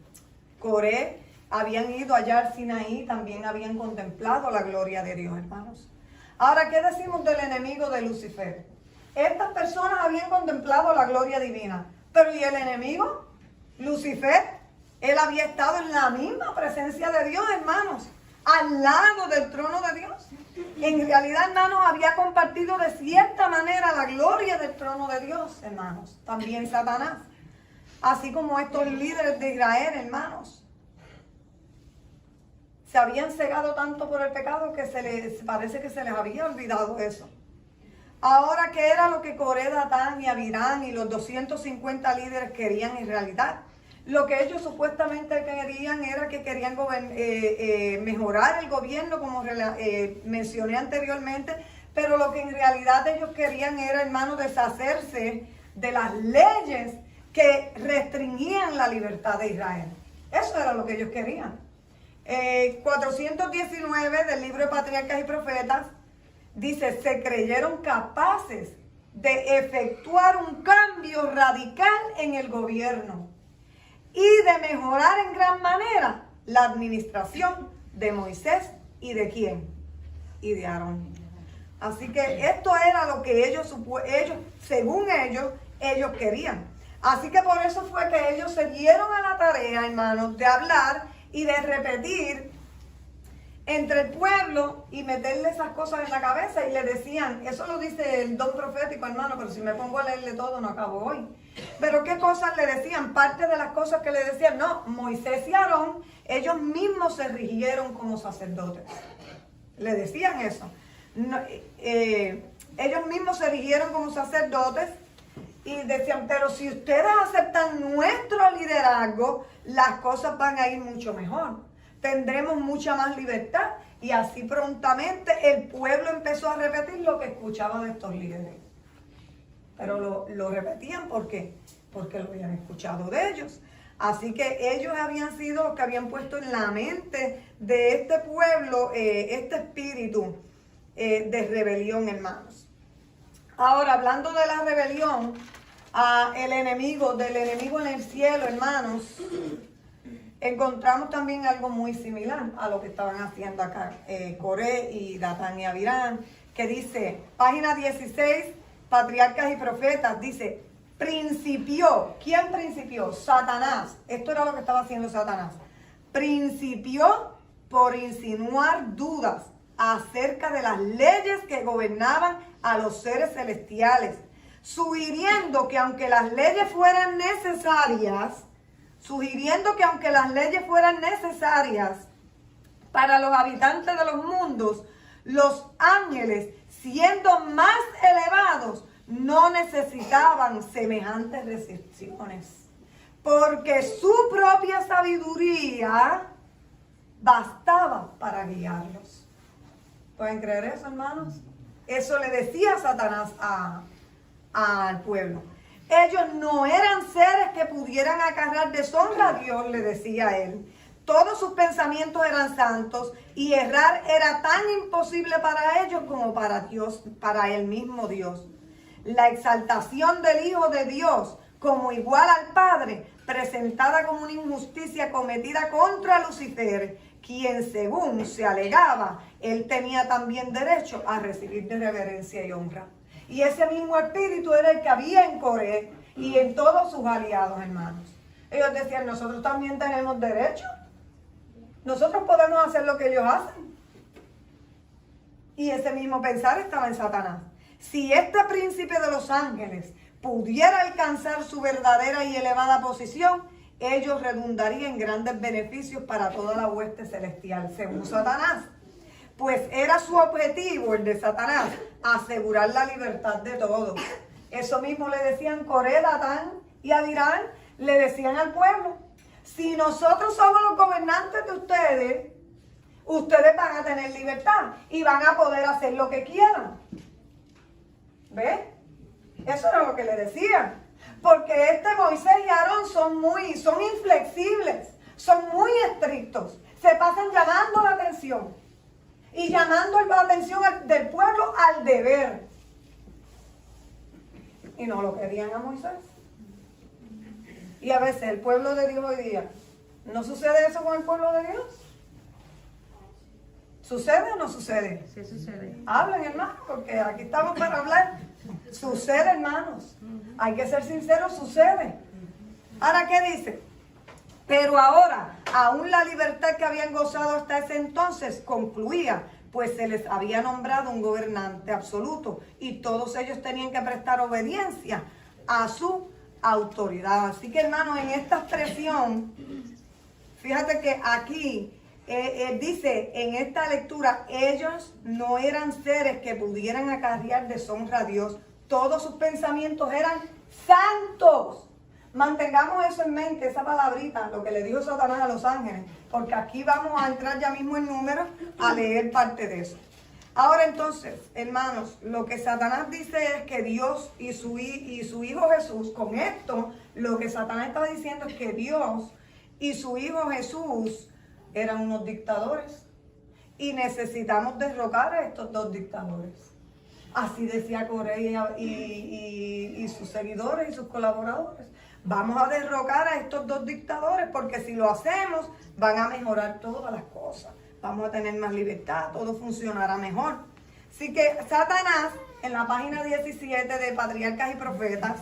[SPEAKER 1] Coré, habían ido allá al Sinaí, también habían contemplado la gloria de Dios, hermanos. Ahora, ¿qué decimos del enemigo de Lucifer? Estas personas habían contemplado la gloria divina, pero ¿y el enemigo? Lucifer, él había estado en la misma presencia de Dios, hermanos, al lado del trono de Dios. En realidad, hermanos, había compartido de cierta manera la gloria del trono de Dios, hermanos. También Satanás, así como estos líderes de Israel, hermanos, se habían cegado tanto por el pecado que parece que se les había olvidado eso. Ahora, ¿qué era lo que Coré, Datán y Abirán y los 250 líderes querían en realidad? Lo que ellos supuestamente querían era que querían mejorar el gobierno, como mencioné anteriormente, pero lo que en realidad ellos querían era, hermano, deshacerse de las leyes que restringían la libertad de Israel. Eso era lo que ellos querían. 419 del libro de Patriarcas y Profetas dice: se creyeron capaces de efectuar un cambio radical en el gobierno y de mejorar en gran manera la administración de Moisés y de ¿quién? Y de Aarón. Así que esto era lo que ellos según ellos querían. Así que por eso fue que ellos se dieron a la tarea, hermanos, de hablar y de repetir entre el pueblo y meterle esas cosas en la cabeza, y le decían, eso lo dice el don profético, hermano, pero si me pongo a leerle todo no acabo hoy. Pero ¿qué cosas le decían? Parte de las cosas que le decían, no, Moisés y Aarón, ellos mismos se rigieron como sacerdotes. Le decían eso. No, ellos mismos se rigieron como sacerdotes y decían, pero si ustedes aceptan nuestro liderazgo, las cosas van a ir mucho mejor. Tendremos mucha más libertad. Y así prontamente el pueblo empezó a repetir lo que escuchaba de estos líderes. Pero lo repetían porque lo habían escuchado de ellos. Así que ellos habían sido los que habían puesto en la mente de este pueblo este espíritu de rebelión, hermanos. Ahora, hablando de la rebelión, del enemigo en el cielo, hermanos, encontramos también algo muy similar a lo que estaban haciendo acá Coré y Datán y Abirán, que dice, página 16, Patriarcas y Profetas, dice, principió. ¿Quién principió? Satanás. Esto era lo que estaba haciendo Satanás. principió por insinuar dudas acerca de las leyes que gobernaban a los seres celestiales, sugiriendo que aunque las leyes fueran necesarias, para los habitantes de los mundos, los ángeles, siendo más elevados, no necesitaban semejantes restricciones, porque su propia sabiduría bastaba para guiarlos. ¿Pueden creer eso, hermanos? Eso le decía Satanás al pueblo. Ellos no eran seres que pudieran acarrear deshonra a Dios, le decía él. Todos sus pensamientos eran santos y errar era tan imposible para ellos como para Dios, para el mismo Dios. La exaltación del Hijo de Dios como igual al Padre, presentada como una injusticia cometida contra Lucifer, quien según se alegaba, él tenía también derecho a recibir de reverencia y honra. Y ese mismo espíritu era el que había en Coré y en todos sus aliados, hermanos. Ellos decían, nosotros también tenemos derecho. Nosotros podemos hacer lo que ellos hacen. Y ese mismo pensar estaba en Satanás. Si este príncipe de los ángeles pudiera alcanzar su verdadera y elevada posición, ellos redundarían en grandes beneficios para toda la hueste celestial, según Satanás. Pues era su objetivo, el de Satanás, asegurar la libertad de todos. Eso mismo le decían Coré, Datán y Abirán, le decían al pueblo. Si nosotros somos los gobernantes de ustedes, ustedes van a tener libertad y van a poder hacer lo que quieran. ¿Ves? Eso era lo que le decían. Porque Moisés y Aarón son inflexibles, son muy estrictos. Se pasan llamando la atención y llamando la atención del pueblo al deber. Y no lo querían a Moisés. Y a veces el pueblo de Dios hoy día, ¿no sucede eso con el pueblo de Dios? ¿Sucede o no sucede?
[SPEAKER 3] Sí, sucede.
[SPEAKER 1] Hablen, hermanos, porque aquí estamos para hablar. Sucede, hermanos. Hay que ser sinceros, sucede. Ahora, ¿qué dice? Pero ahora, aún la libertad que habían gozado hasta ese entonces concluía, pues se les había nombrado un gobernante absoluto y todos ellos tenían que prestar obediencia a su autoridad. Así que, hermanos, en esta expresión, fíjate que aquí dice en esta lectura, ellos no eran seres que pudieran acarrear deshonra a Dios. Todos sus pensamientos eran santos. Mantengamos eso en mente, esa palabrita, lo que le dijo Satanás a los ángeles, porque aquí vamos a entrar ya mismo en números a leer parte de eso. Ahora entonces, hermanos, lo que Satanás dice es que Dios y su Hijo Jesús, con esto, lo que Satanás estaba diciendo es que Dios y su Hijo Jesús eran unos dictadores y necesitamos derrocar a estos dos dictadores. Así decía Coré y sus seguidores y sus colaboradores. Vamos a derrocar a estos dos dictadores porque si lo hacemos van a mejorar todas las cosas. Vamos a tener más libertad, todo funcionará mejor. Así que Satanás, en la página 17 de Patriarcas y Profetas,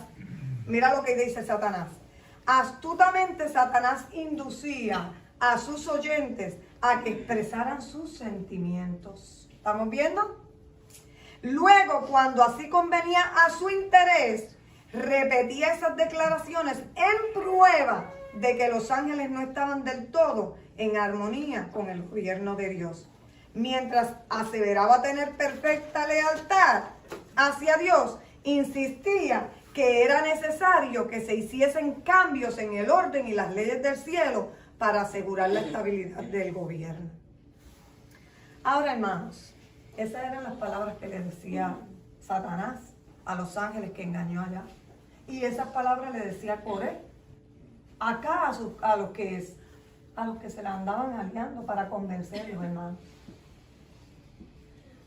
[SPEAKER 1] mira lo que dice Satanás. Astutamente Satanás inducía a sus oyentes a que expresaran sus sentimientos. ¿Estamos viendo? Luego, cuando así convenía a su interés, repetía esas declaraciones en prueba de que los ángeles no estaban del todo en armonía con el gobierno de Dios. Mientras aseveraba tener perfecta lealtad hacia Dios, insistía que era necesario que se hiciesen cambios en el orden y las leyes del cielo para asegurar la estabilidad del gobierno. Ahora, hermanos, esas eran las palabras que le decía Satanás a los ángeles que engañó allá. Y esas palabras le decía Coré acá a los que se la andaban aliando para convencerlos, hermanos.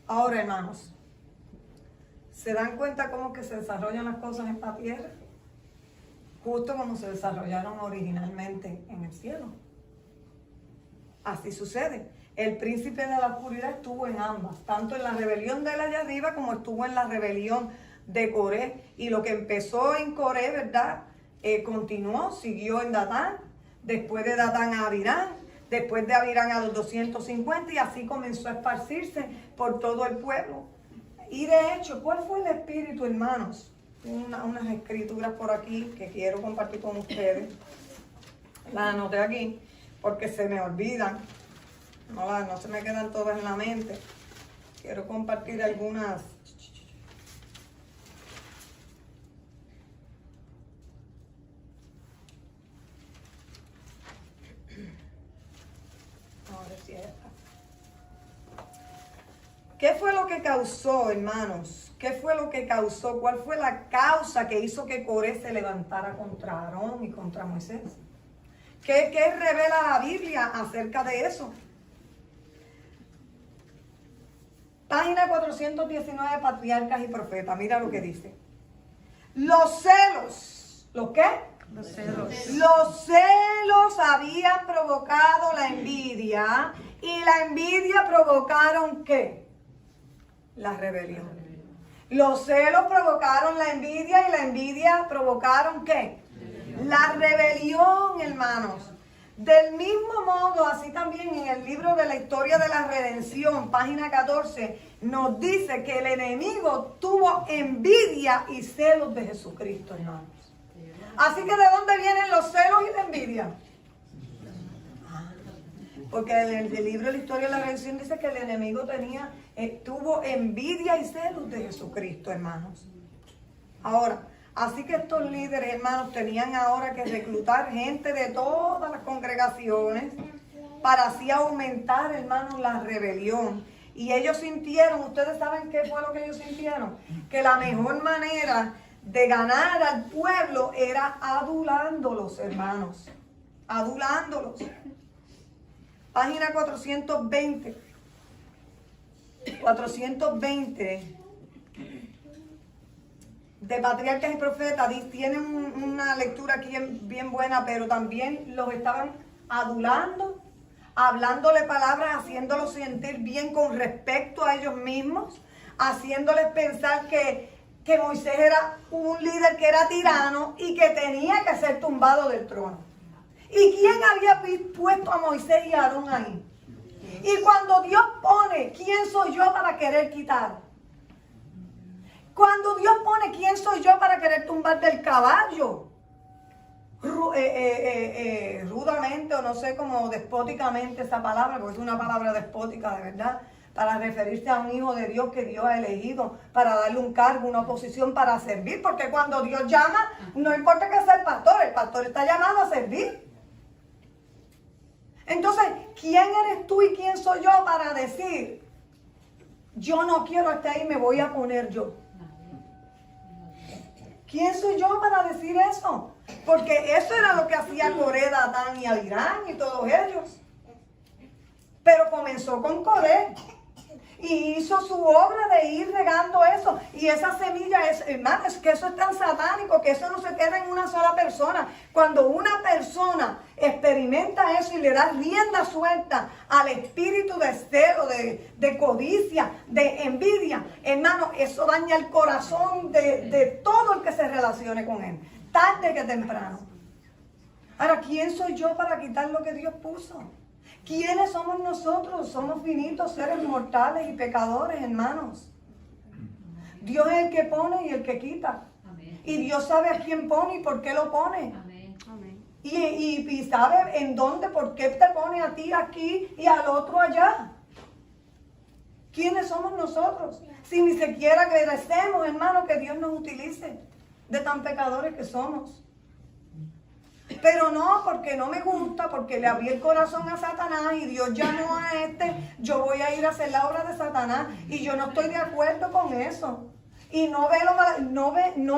[SPEAKER 1] Ahora, hermanos, ¿se dan cuenta cómo que se desarrollan las cosas en la tierra? Justo como se desarrollaron originalmente en el cielo. Así sucede. El príncipe de la oscuridad estuvo en ambas, tanto en la rebelión de la allá arriba como estuvo en la rebelión de Coré. Y lo que empezó en Coré, ¿verdad? Continuó, siguió en Datán, después de Datán a Abirán, Después de Abirán a los 250 y así comenzó a esparcirse por todo el pueblo. Y de hecho, ¿cuál fue el espíritu, hermanos? Tengo unas escrituras por aquí que quiero compartir con ustedes. Las anoté aquí porque se me olvidan. No se me quedan todas en la mente. Quiero compartir algunas. Ahora sí está. ¿Qué fue lo que causó, hermanos? ¿Qué fue lo que causó? ¿Cuál fue la causa que hizo que Coré se levantara contra Aarón y contra Moisés? ¿Qué revela la Biblia acerca de eso? Página 419, Patriarcas y Profetas. Mira lo que dice. Los celos. ¿Los qué?
[SPEAKER 3] Los celos.
[SPEAKER 1] Los celos habían provocado la envidia. ¿Y la envidia provocaron qué? La rebelión. Los celos provocaron la envidia y la envidia provocaron ¿qué? La rebelión, hermanos. Del mismo modo, así también en el libro de la historia de la redención, página 14, nos dice que el enemigo tuvo envidia y celos de Jesucristo, hermanos. Así que ¿de dónde vienen los celos y la envidia? Porque el libro de la historia de la redención dice que el enemigo tuvo envidia y celos de Jesucristo, hermanos. Ahora, así que estos líderes, hermanos, tenían ahora que reclutar gente de todas las congregaciones para así aumentar, hermanos, la rebelión. Y ellos sintieron, ustedes saben qué fue lo que ellos sintieron, que la mejor manera de ganar al pueblo era adulándolos, hermanos, adulándolos. Página 420. 420 de Patriarcas y Profetas. Tienen una lectura aquí bien buena, pero también los estaban adulando, hablándole palabras, haciéndolos sentir bien con respecto a ellos mismos, haciéndoles pensar que Moisés era un líder que era tirano y que tenía que ser tumbado del trono. ¿Y quién había puesto a Moisés y a Aarón ahí? Y cuando Dios pone, ¿quién soy yo para querer quitar? Cuando Dios pone, ¿quién soy yo para querer tumbar del caballo? Rudamente, o no sé cómo despóticamente esa palabra, porque es una palabra despótica de verdad, para referirse a un hijo de Dios que Dios ha elegido, para darle un cargo, una posición para servir, porque cuando Dios llama, no importa que sea el pastor está llamado a servir. Entonces, ¿quién eres tú y quién soy yo para decir, yo no quiero estar ahí, me voy a poner yo? ¿Quién soy yo para decir eso? Porque eso era lo que hacía Coré, Datán y Abirán y todos ellos. Pero comenzó con Coré y hizo su obra de ir regando eso. Y esa semilla es, hermano, es que eso es tan satánico que eso no se queda en una sola persona. Cuando una persona experimenta eso y le da rienda suelta al espíritu de celo, de codicia, de envidia, hermano, eso daña el corazón de todo el que se relacione con él, tarde que temprano. Ahora, ¿quién soy yo para quitar lo que Dios puso? ¿Quiénes somos nosotros? Somos finitos seres mortales y pecadores, hermanos. Dios es el que pone y el que quita. Amén. Y Dios sabe a quién pone y por qué lo pone. Amén. Amén. Y sabe en dónde, por qué te pone a ti aquí y al otro allá. ¿Quiénes somos nosotros? Si ni siquiera agradecemos, hermano, que Dios nos utilice de tan pecadores que somos. Pero no, porque no me gusta, porque le abrí el corazón a Satanás y Dios llamó a yo voy a ir a hacer la obra de Satanás y yo no estoy de acuerdo con eso. Y no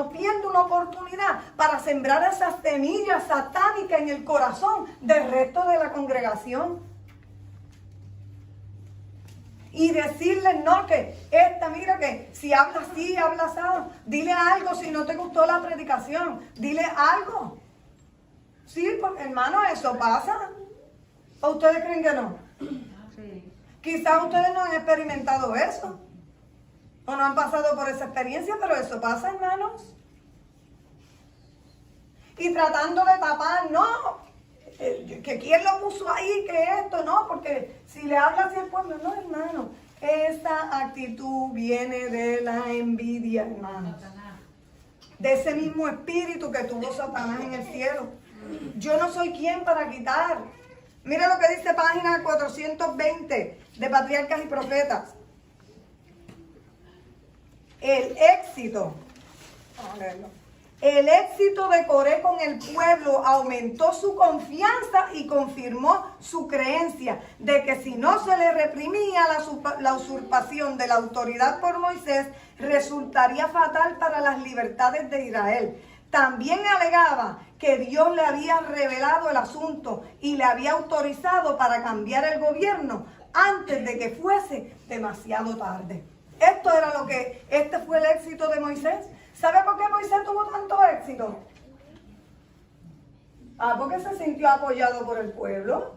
[SPEAKER 1] pierdo una oportunidad para sembrar esas semillas satánicas en el corazón del resto de la congregación. Y decirles, no, que mira que si habla así, habla así, dile algo si no te gustó la predicación, dile algo. Sí, porque, hermano, eso pasa. ¿O ustedes creen que no? Sí. Quizás ustedes no han experimentado eso. O no han pasado por esa experiencia, pero eso pasa, hermanos. Y tratando de tapar, no. que quién lo puso ahí, que esto, no, porque si le habla así al pueblo, no, hermano, esa actitud viene de la envidia, hermanos, de ese mismo espíritu que tuvo Satanás en el cielo. Yo no soy quien para quitar. Mira lo que dice página 420 de Patriarcas y Profetas. El éxito de Coré con el pueblo aumentó su confianza y confirmó su creencia de que si no se le reprimía la usurpación de la autoridad por Moisés, resultaría fatal para las libertades de Israel. También alegaba que Dios le había revelado el asunto y le había autorizado para cambiar el gobierno antes de que fuese demasiado tarde. Este fue el éxito de Moisés. ¿Sabe por qué Moisés tuvo tanto éxito? Porque se sintió apoyado por el pueblo.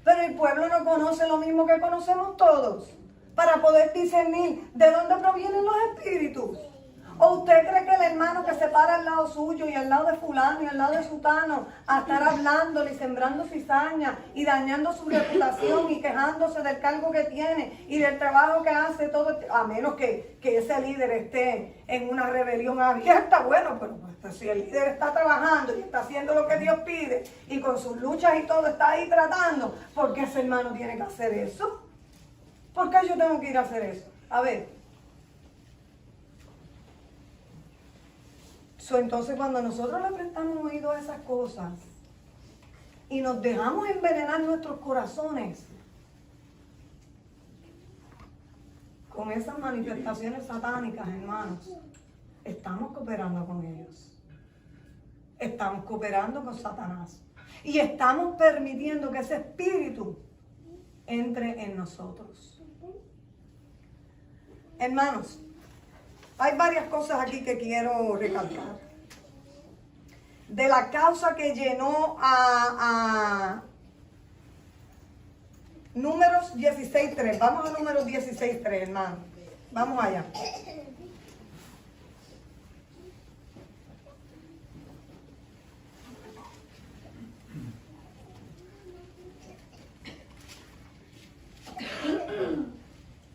[SPEAKER 1] Pero el pueblo no conoce lo mismo que conocemos todos para poder discernir de dónde provienen los espíritus. ¿O usted cree que el hermano que se para al lado suyo y al lado de fulano y al lado de sutano a estar hablándole y sembrando cizaña y dañando su reputación y quejándose del cargo que tiene y del trabajo que hace todo, a menos que ese líder esté en una rebelión abierta? Bueno, pero pues, si el líder está trabajando y está haciendo lo que Dios pide y con sus luchas y todo está ahí tratando, ¿por qué ese hermano tiene que hacer eso? ¿Por qué yo tengo que ir a hacer eso? A ver. Entonces, cuando nosotros le prestamos oído a esas cosas y nos dejamos envenenar nuestros corazones con esas manifestaciones satánicas, hermanos, estamos cooperando con ellos. Estamos cooperando con Satanás. Y estamos permitiendo que ese espíritu entre en nosotros. Hermanos, hay varias cosas aquí que quiero recalcar. De la causa que llenó a Números 16.3. Vamos a Números 16.3, hermano. Vamos allá.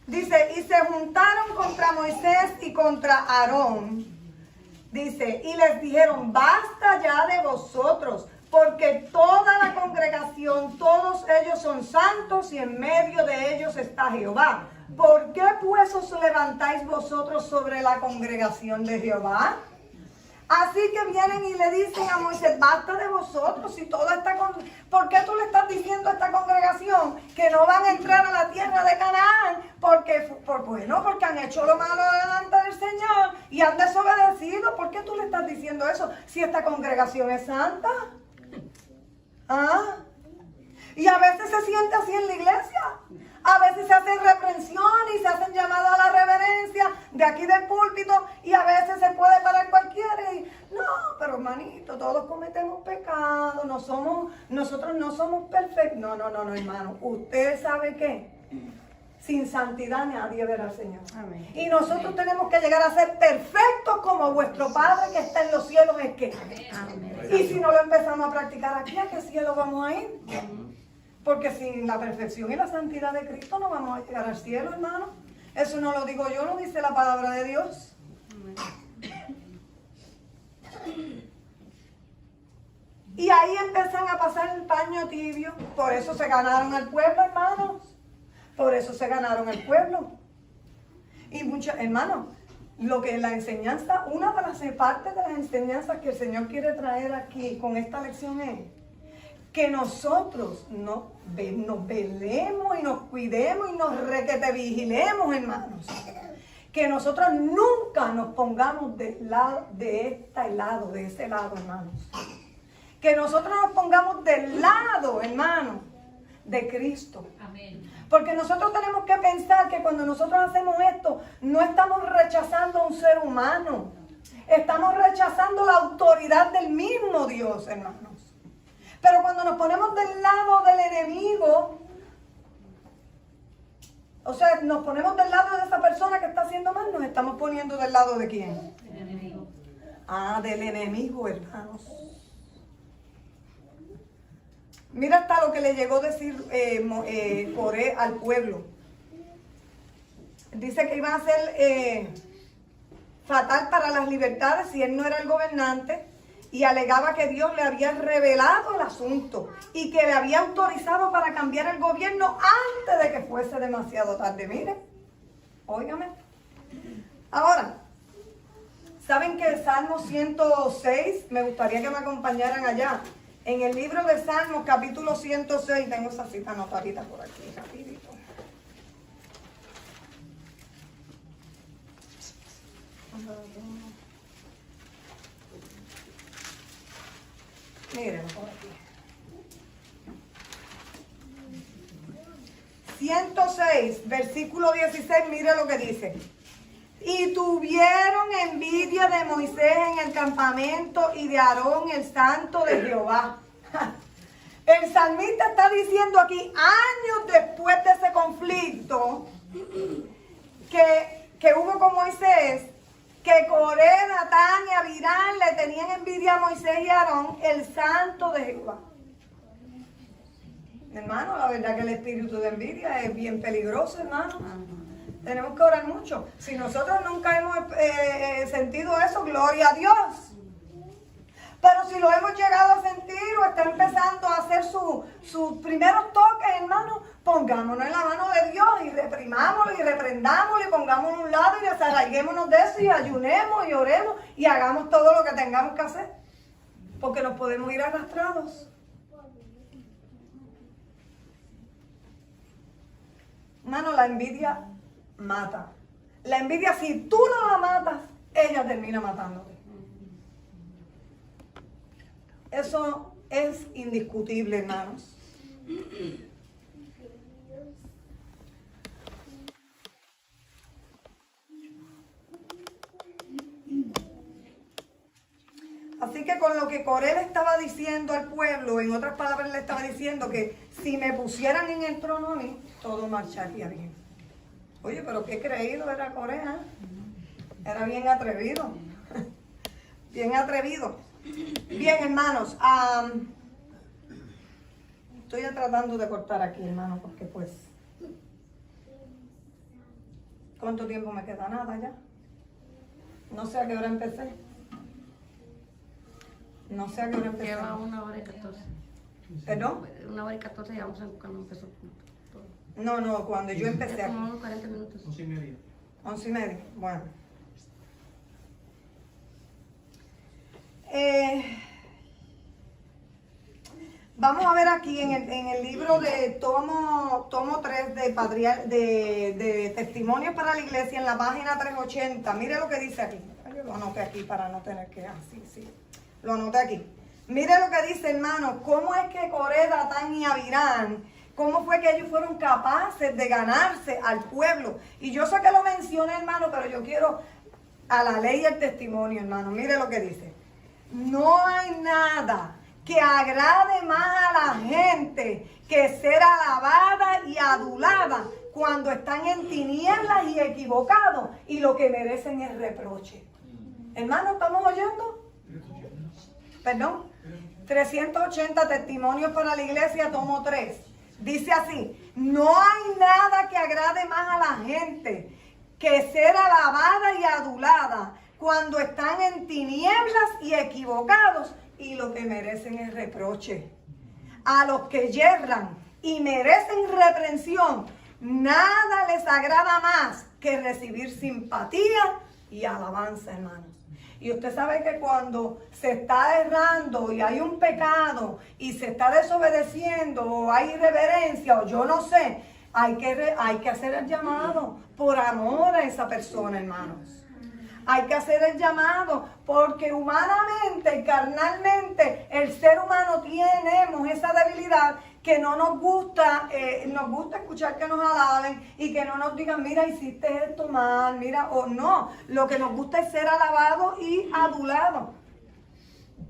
[SPEAKER 1] Dice, y se juntaron contra Moisés y contra Aarón. Dice, y les dijeron, basta ya de vosotros, porque toda la congregación, todos ellos son santos y en medio de ellos está Jehová. ¿Por qué pues os levantáis vosotros sobre la congregación de Jehová? Así que vienen y le dicen a Moisés, basta de vosotros y toda esta congregación. ¿Por qué tú le estás diciendo a esta congregación que no van a entrar a la tierra de Canaán? Porque han hecho lo malo delante del Señor y han desobedecido. ¿Por qué tú le estás diciendo eso si esta congregación es santa? Y a veces se siente así en la iglesia. A veces se hacen reprensiones y se hacen llamadas a la reverencia de aquí del púlpito y a veces se puede parar cualquiera y no, pero hermanito, todos cometemos pecados, nosotros no somos perfectos. No, hermano, usted sabe qué, sin santidad nadie verá al Señor. Amén. Y nosotros tenemos que llegar a ser perfectos como vuestro Padre que está en los cielos es que. Amén. Y si no lo empezamos a practicar aquí, ¿a qué cielo vamos a ir? Amén. Porque sin la perfección y la santidad de Cristo no vamos a llegar al cielo, hermano. Eso no lo digo yo, lo dice la palabra de Dios. Y ahí empiezan a pasar el paño tibio. Por eso se ganaron al pueblo, hermanos. Por eso se ganaron al pueblo. Y muchos, hermanos, lo que la enseñanza, una de las partes de las enseñanzas que el Señor quiere traer aquí con esta lección es que nosotros nos velemos y nos cuidemos y nos requete vigilemos, hermanos. Que nosotros nunca nos pongamos de ese lado, hermanos. Que nosotros nos pongamos del lado, hermanos, de Cristo. Amén. Porque nosotros tenemos que pensar que cuando nosotros hacemos esto, no estamos rechazando a un ser humano. Estamos rechazando la autoridad del mismo Dios, hermanos. Pero cuando nos ponemos del lado del enemigo, o sea, nos ponemos del lado de esa persona que está haciendo mal, nos estamos poniendo del lado de ¿quién? Del enemigo. Del enemigo, hermanos. Mira hasta lo que le llegó a decir Coré al pueblo. Dice que iba a ser fatal para las libertades si él no era el gobernante, y alegaba que Dios le había revelado el asunto y que le había autorizado para cambiar el gobierno antes de que fuese demasiado tarde. Mire, óigame. Ahora, ¿saben que el Salmo 106, me gustaría que me acompañaran allá? En el libro de Salmos, capítulo 106, tengo esa cita anotadita por aquí, rapidito. Miren por aquí. 106, versículo 16, mire lo que dice. Y tuvieron envidia de Moisés en el campamento y de Aarón, el santo de Jehová. El salmista está diciendo aquí, años después de ese conflicto que hubo con Moisés, que Coré, Datán y Abirán le tenían envidia a Moisés y a Aarón, el santo de Jehová. Hermano, la verdad que el espíritu de envidia es bien peligroso, hermano. Tenemos que orar mucho. Si nosotros nunca hemos sentido eso, gloria a Dios. Pero si lo hemos llegado a sentir o está empezando a hacer sus primeros toques, hermano, pongámonos en la mano de Dios y reprimámoslo y reprendámoslo y pongámoslo a un lado y desarraiguémonos de eso y ayunemos y oremos y hagamos todo lo que tengamos que hacer. Porque nos podemos ir arrastrados. Hermano, la envidia mata. La envidia, si tú no la matas, ella termina matándote. Eso es indiscutible, hermanos. Así que con lo que Coré le estaba diciendo al pueblo, en otras palabras le estaba diciendo que si me pusieran en el trono a mí, todo marcharía bien. Oye, pero qué creído era Coré, ¿eh? Era bien atrevido. Bien atrevido. Bien, hermanos. Estoy tratando de cortar aquí, hermano, porque pues... ¿Cuánto tiempo me queda? Nada ya. No sé a qué hora empecé. No sé a qué hora empecé.
[SPEAKER 3] Lleva 1:14.
[SPEAKER 1] ¿Perdón?
[SPEAKER 3] 1:14 y vamos a cuando empezó.
[SPEAKER 1] No, cuando yo empecé aquí.
[SPEAKER 3] Como unos 40 minutos.
[SPEAKER 2] 11:30.
[SPEAKER 1] 11:30. Bueno. Vamos a ver aquí en el libro de tomo 3 de Testimonios para la Iglesia, en la página 380. Mire lo que dice aquí. Yo lo anoté aquí para no tener que... sí. Lo anoté aquí. Mire lo que dice, hermano. ¿Cómo es que Coré, Datán y Abirán, cómo fue que ellos fueron capaces de ganarse al pueblo? Y yo sé que lo mencioné, hermano, pero yo quiero a la ley y el testimonio, hermano. Mire lo que dice. No hay nada que agrade más a la gente que ser alabada y adulada cuando están en tinieblas y equivocados y lo que merecen es reproche. Hermano, ¿estamos oyendo? Perdón. 380 Testimonios para la Iglesia, tomo 3. Dice así: no hay nada que agrade más a la gente que ser alabada y adulada cuando están en tinieblas y equivocados y lo que merecen es reproche. A los que yerran y merecen reprensión, nada les agrada más que recibir simpatía y alabanza, hermanos. Y usted sabe que cuando se está errando y hay un pecado y se está desobedeciendo o hay irreverencia o yo no sé, hay que hacer el llamado por amor a esa persona, hermanos. Hay que hacer el llamado porque humanamente, carnalmente, el ser humano tenemos esa debilidad que no nos gusta escuchar que nos alaben y que no nos digan, mira, hiciste esto mal, mira, o no. Lo que nos gusta es ser alabado y adulado.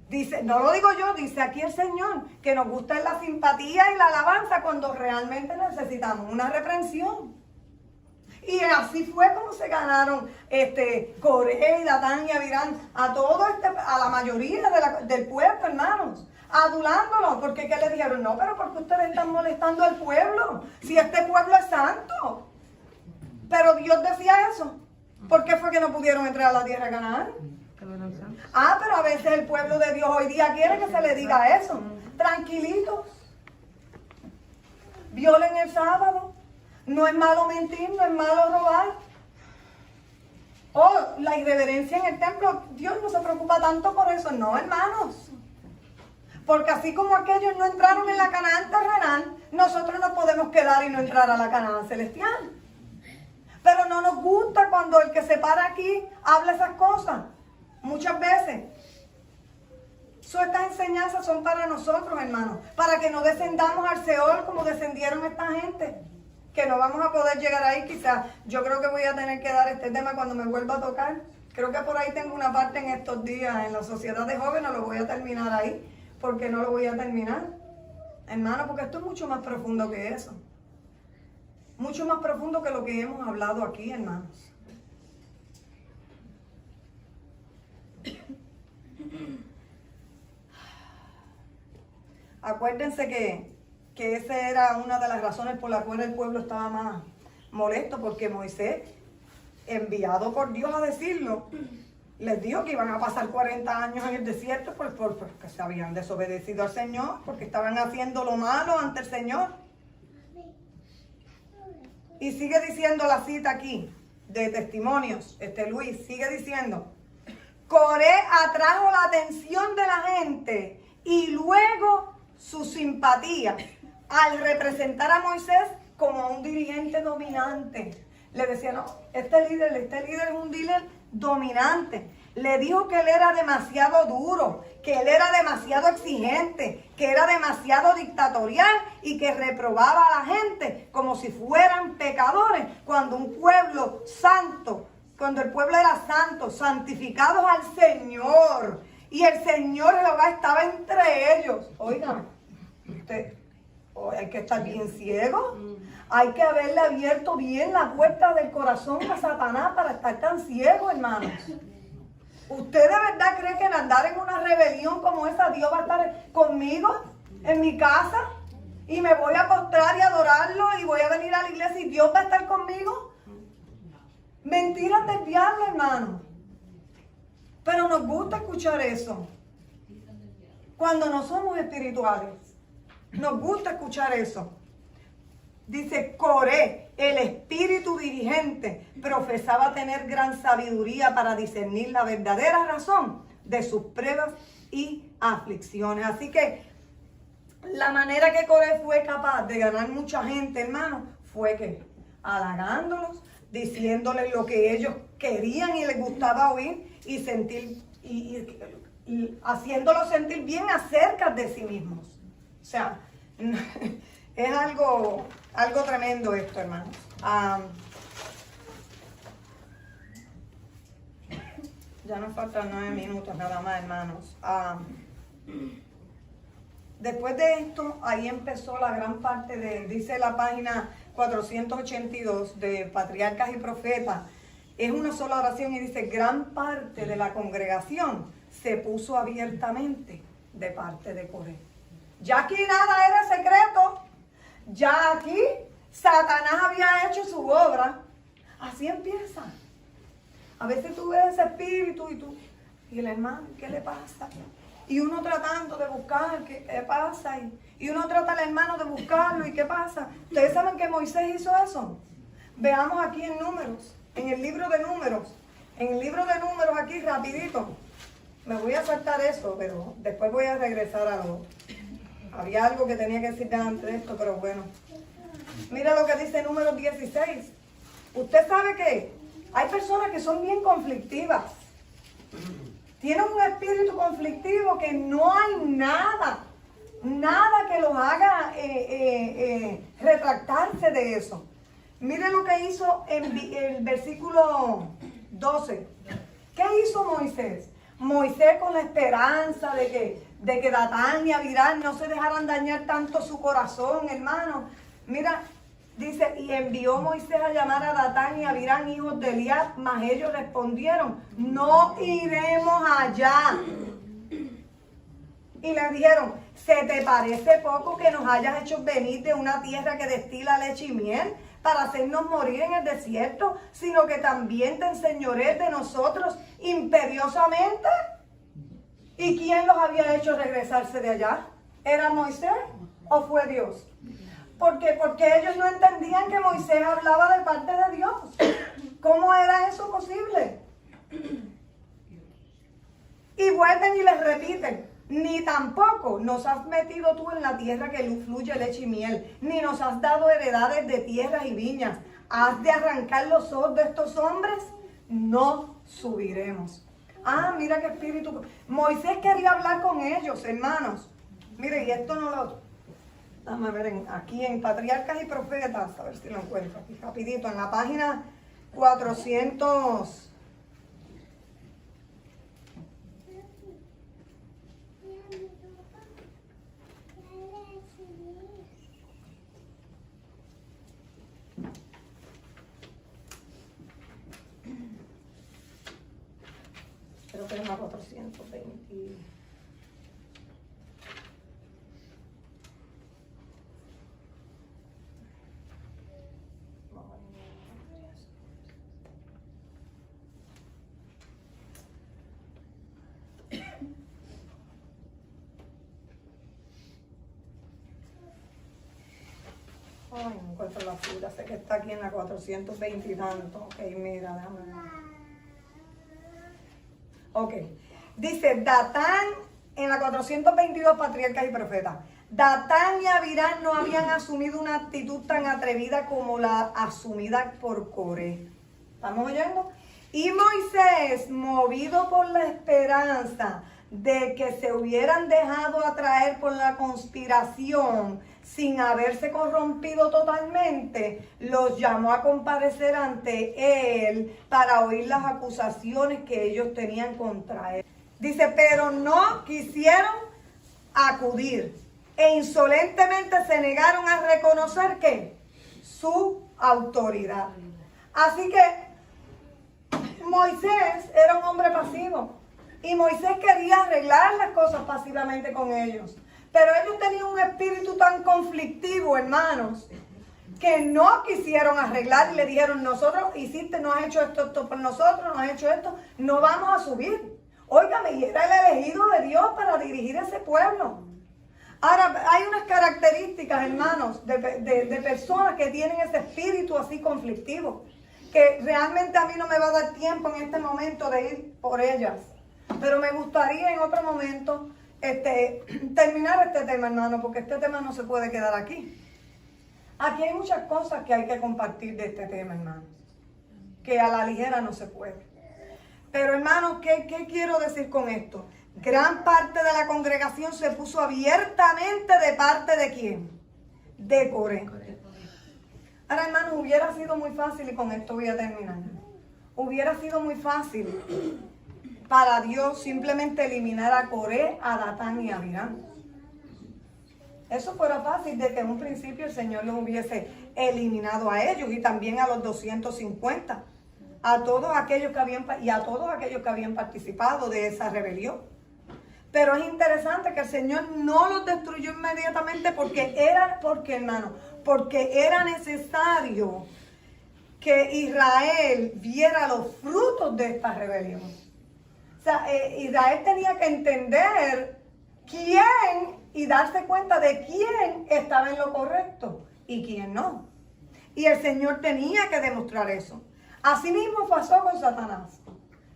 [SPEAKER 1] Dice, no lo digo yo, dice aquí el Señor, que nos gusta la simpatía y la alabanza cuando realmente necesitamos una reprensión. Y así fue como se ganaron Coré, Datán y Abirán a la mayoría del pueblo, hermanos. adulándolo, porque ¿qué le dijeron? No, pero porque ustedes están molestando al pueblo, si este pueblo es santo. Pero Dios decía eso. ¿Por qué fue que no pudieron entrar a la tierra de Canaán? Ah, pero a veces el pueblo de Dios hoy día quiere que se le diga eso. Tranquilitos. Violen el sábado. No es malo mentir, no es malo robar. Oh, la irreverencia en el templo. Dios no se preocupa tanto por eso. No, hermanos. Porque así como aquellos no entraron en la Canaán terrenal, nosotros no podemos quedar y no entrar a la Canaán celestial. Pero no nos gusta cuando el que se para aquí habla esas cosas. Muchas veces. Estas enseñanzas son para nosotros, hermanos. Para que no descendamos al Seol como descendieron esta gente. Que no vamos a poder llegar ahí quizás. Yo creo que voy a tener que dar este tema cuando me vuelva a tocar. Creo que por ahí tengo una parte en estos días en la sociedad de jóvenes. Lo voy a terminar ahí. Porque no lo voy a terminar. Hermano, porque esto es mucho más profundo que eso. Mucho más profundo que lo que hemos hablado aquí, hermanos. Acuérdense que esa era una de las razones por las cuales el pueblo estaba más molesto, porque Moisés, enviado por Dios a decirlo, les dijo que iban a pasar 40 años en el desierto porque se habían desobedecido al Señor, porque estaban haciendo lo malo ante el Señor. Y sigue diciendo la cita aquí, de testimonios, Luis, sigue diciendo, Coré atrajo la atención de la gente y luego su simpatía al representar a Moisés como un dirigente dominante. Le decía, no, este líder es un líder dominante. Le dijo que él era demasiado duro, que él era demasiado exigente, que era demasiado dictatorial y que reprobaba a la gente como si fueran pecadores, cuando un pueblo santo, cuando el pueblo era santo, santificados al Señor, y el Señor Jehová estaba entre ellos. Oigan, hay que estar bien ciego. Hay que haberle abierto bien la puerta del corazón a Satanás para estar tan ciego, hermanos. ¿Usted de verdad cree que en andar en una rebelión como esa, Dios va a estar conmigo en mi casa? Y me voy a postrar y adorarlo y voy a venir a la iglesia y Dios va a estar conmigo. Mentiras del diablo, hermano. Pero nos gusta escuchar eso. Cuando no somos espirituales. Nos gusta escuchar eso. Dice, Coré, el espíritu dirigente, profesaba tener gran sabiduría para discernir la verdadera razón de sus pruebas y aflicciones. Así que la manera que Coré fue capaz de ganar mucha gente, hermano, fue que halagándolos, diciéndoles lo que ellos querían y les gustaba oír y sentir y haciéndolos sentir bien acerca de sí mismos. O sea, es algo tremendo esto, hermanos. Ya nos faltan 9 minutos nada más, hermanos. Después de esto, ahí empezó la gran parte dice la página 482 de Patriarcas y Profetas. Es una sola oración y dice, gran parte de la congregación se puso abiertamente de parte de Coré. Ya aquí nada era secreto. Ya aquí Satanás había hecho su obra. Así empieza. A veces tú ves ese espíritu y el hermano, ¿qué le pasa? Y uno tratando de buscar qué pasa. Y uno trata al hermano de buscarlo y qué pasa. ¿Ustedes saben que Moisés hizo eso? Veamos aquí en Números, en el libro de Números. En el libro de Números aquí rapidito. Me voy a saltar eso, pero después voy a regresar a lo... Había algo que tenía que decir antes de esto, pero bueno. Mira lo que dice Números 16. Usted sabe que hay personas que son bien conflictivas. Tienen un espíritu conflictivo que no hay nada que los haga retractarse de eso. Mire lo que hizo en el versículo 12. ¿Qué hizo Moisés? Moisés, con la esperanza de que Datán y Abiram no se dejaran dañar tanto su corazón, hermano. Mira, dice, y envió Moisés a llamar a Datán y Abiram, hijos de Eliab, mas ellos respondieron, no iremos allá. Y le dijeron, ¿se te parece poco que nos hayas hecho venir de una tierra que destila leche y miel para hacernos morir en el desierto, sino que también te enseñorees de nosotros imperiosamente? ¿Y quién los había hecho regresarse de allá? ¿Era Moisés o fue Dios? Porque ellos no entendían que Moisés hablaba de parte de Dios. ¿Cómo era eso posible? Y vuelven y les repiten, ni tampoco nos has metido tú en la tierra que fluye leche y miel, ni nos has dado heredades de tierras y viñas. ¿Has de arrancar los ojos de estos hombres? No subiremos. Ah, mira qué espíritu. Moisés quería hablar con ellos, hermanos. Mire, y esto no lo... Dame ver, aquí en Patriarcas y Profetas, a ver si lo encuentro aquí rapidito, en la página 400... Creo que es más 420. Ay, no encuentro la figura, sé que está aquí en la 420 y tanto. Ok, mira, déjame ver. Ok, dice Datán en la 422, Patriarcas y Profetas. Datán y Abirán no habían asumido una actitud tan atrevida como la asumida por Coré. ¿Estamos oyendo? Y Moisés, movido por la esperanza de que se hubieran dejado atraer por la conspiración sin haberse corrompido totalmente, los llamó a comparecer ante él para oír las acusaciones que ellos tenían contra él. Dice, pero no quisieron acudir e insolentemente se negaron a reconocer que su autoridad. Así que Moisés era un hombre pasivo y Moisés quería arreglar las cosas pasivamente con ellos. Pero ellos tenían un espíritu tan conflictivo, hermanos, que no quisieron arreglar y le dijeron, nosotros hiciste, no has hecho esto por nosotros, no has hecho esto, no vamos a subir. Óigame, y era el elegido de Dios para dirigir ese pueblo. Ahora, hay unas características, hermanos, de personas que tienen ese espíritu así conflictivo, que realmente a mí no me va a dar tiempo en este momento de ir por ellas. Pero me gustaría en otro momento terminar este tema, hermano, porque este tema no se puede quedar aquí. Aquí hay muchas cosas que hay que compartir de este tema, hermano, que a la ligera no se puede. Pero, hermano, ¿qué quiero decir con esto? Gran parte de la congregación se puso abiertamente de parte de ¿quién? De Coré. Ahora, hermano, hubiera sido muy fácil, y con esto voy a terminar. Hubiera sido muy fácil para Dios simplemente eliminar a Coré, a Datán y a Abirán. Eso fuera fácil de que en un principio el Señor los hubiese eliminado a ellos y también a los 250, a todos aquellos que habían participado de esa rebelión. Pero es interesante que el Señor no los destruyó inmediatamente porque era necesario que Israel viera los frutos de esta rebelión. O sea, Israel tenía que entender quién y darse cuenta de quién estaba en lo correcto y quién no. Y el Señor tenía que demostrar eso. Así mismo pasó con Satanás.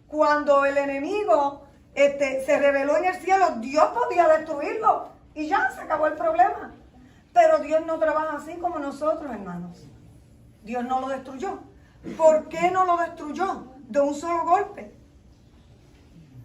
[SPEAKER 1] Cuando el enemigo se rebeló en el cielo, Dios podía destruirlo y ya se acabó el problema. Pero Dios no trabaja así como nosotros, hermanos. Dios no lo destruyó. ¿Por qué no lo destruyó de un solo golpe?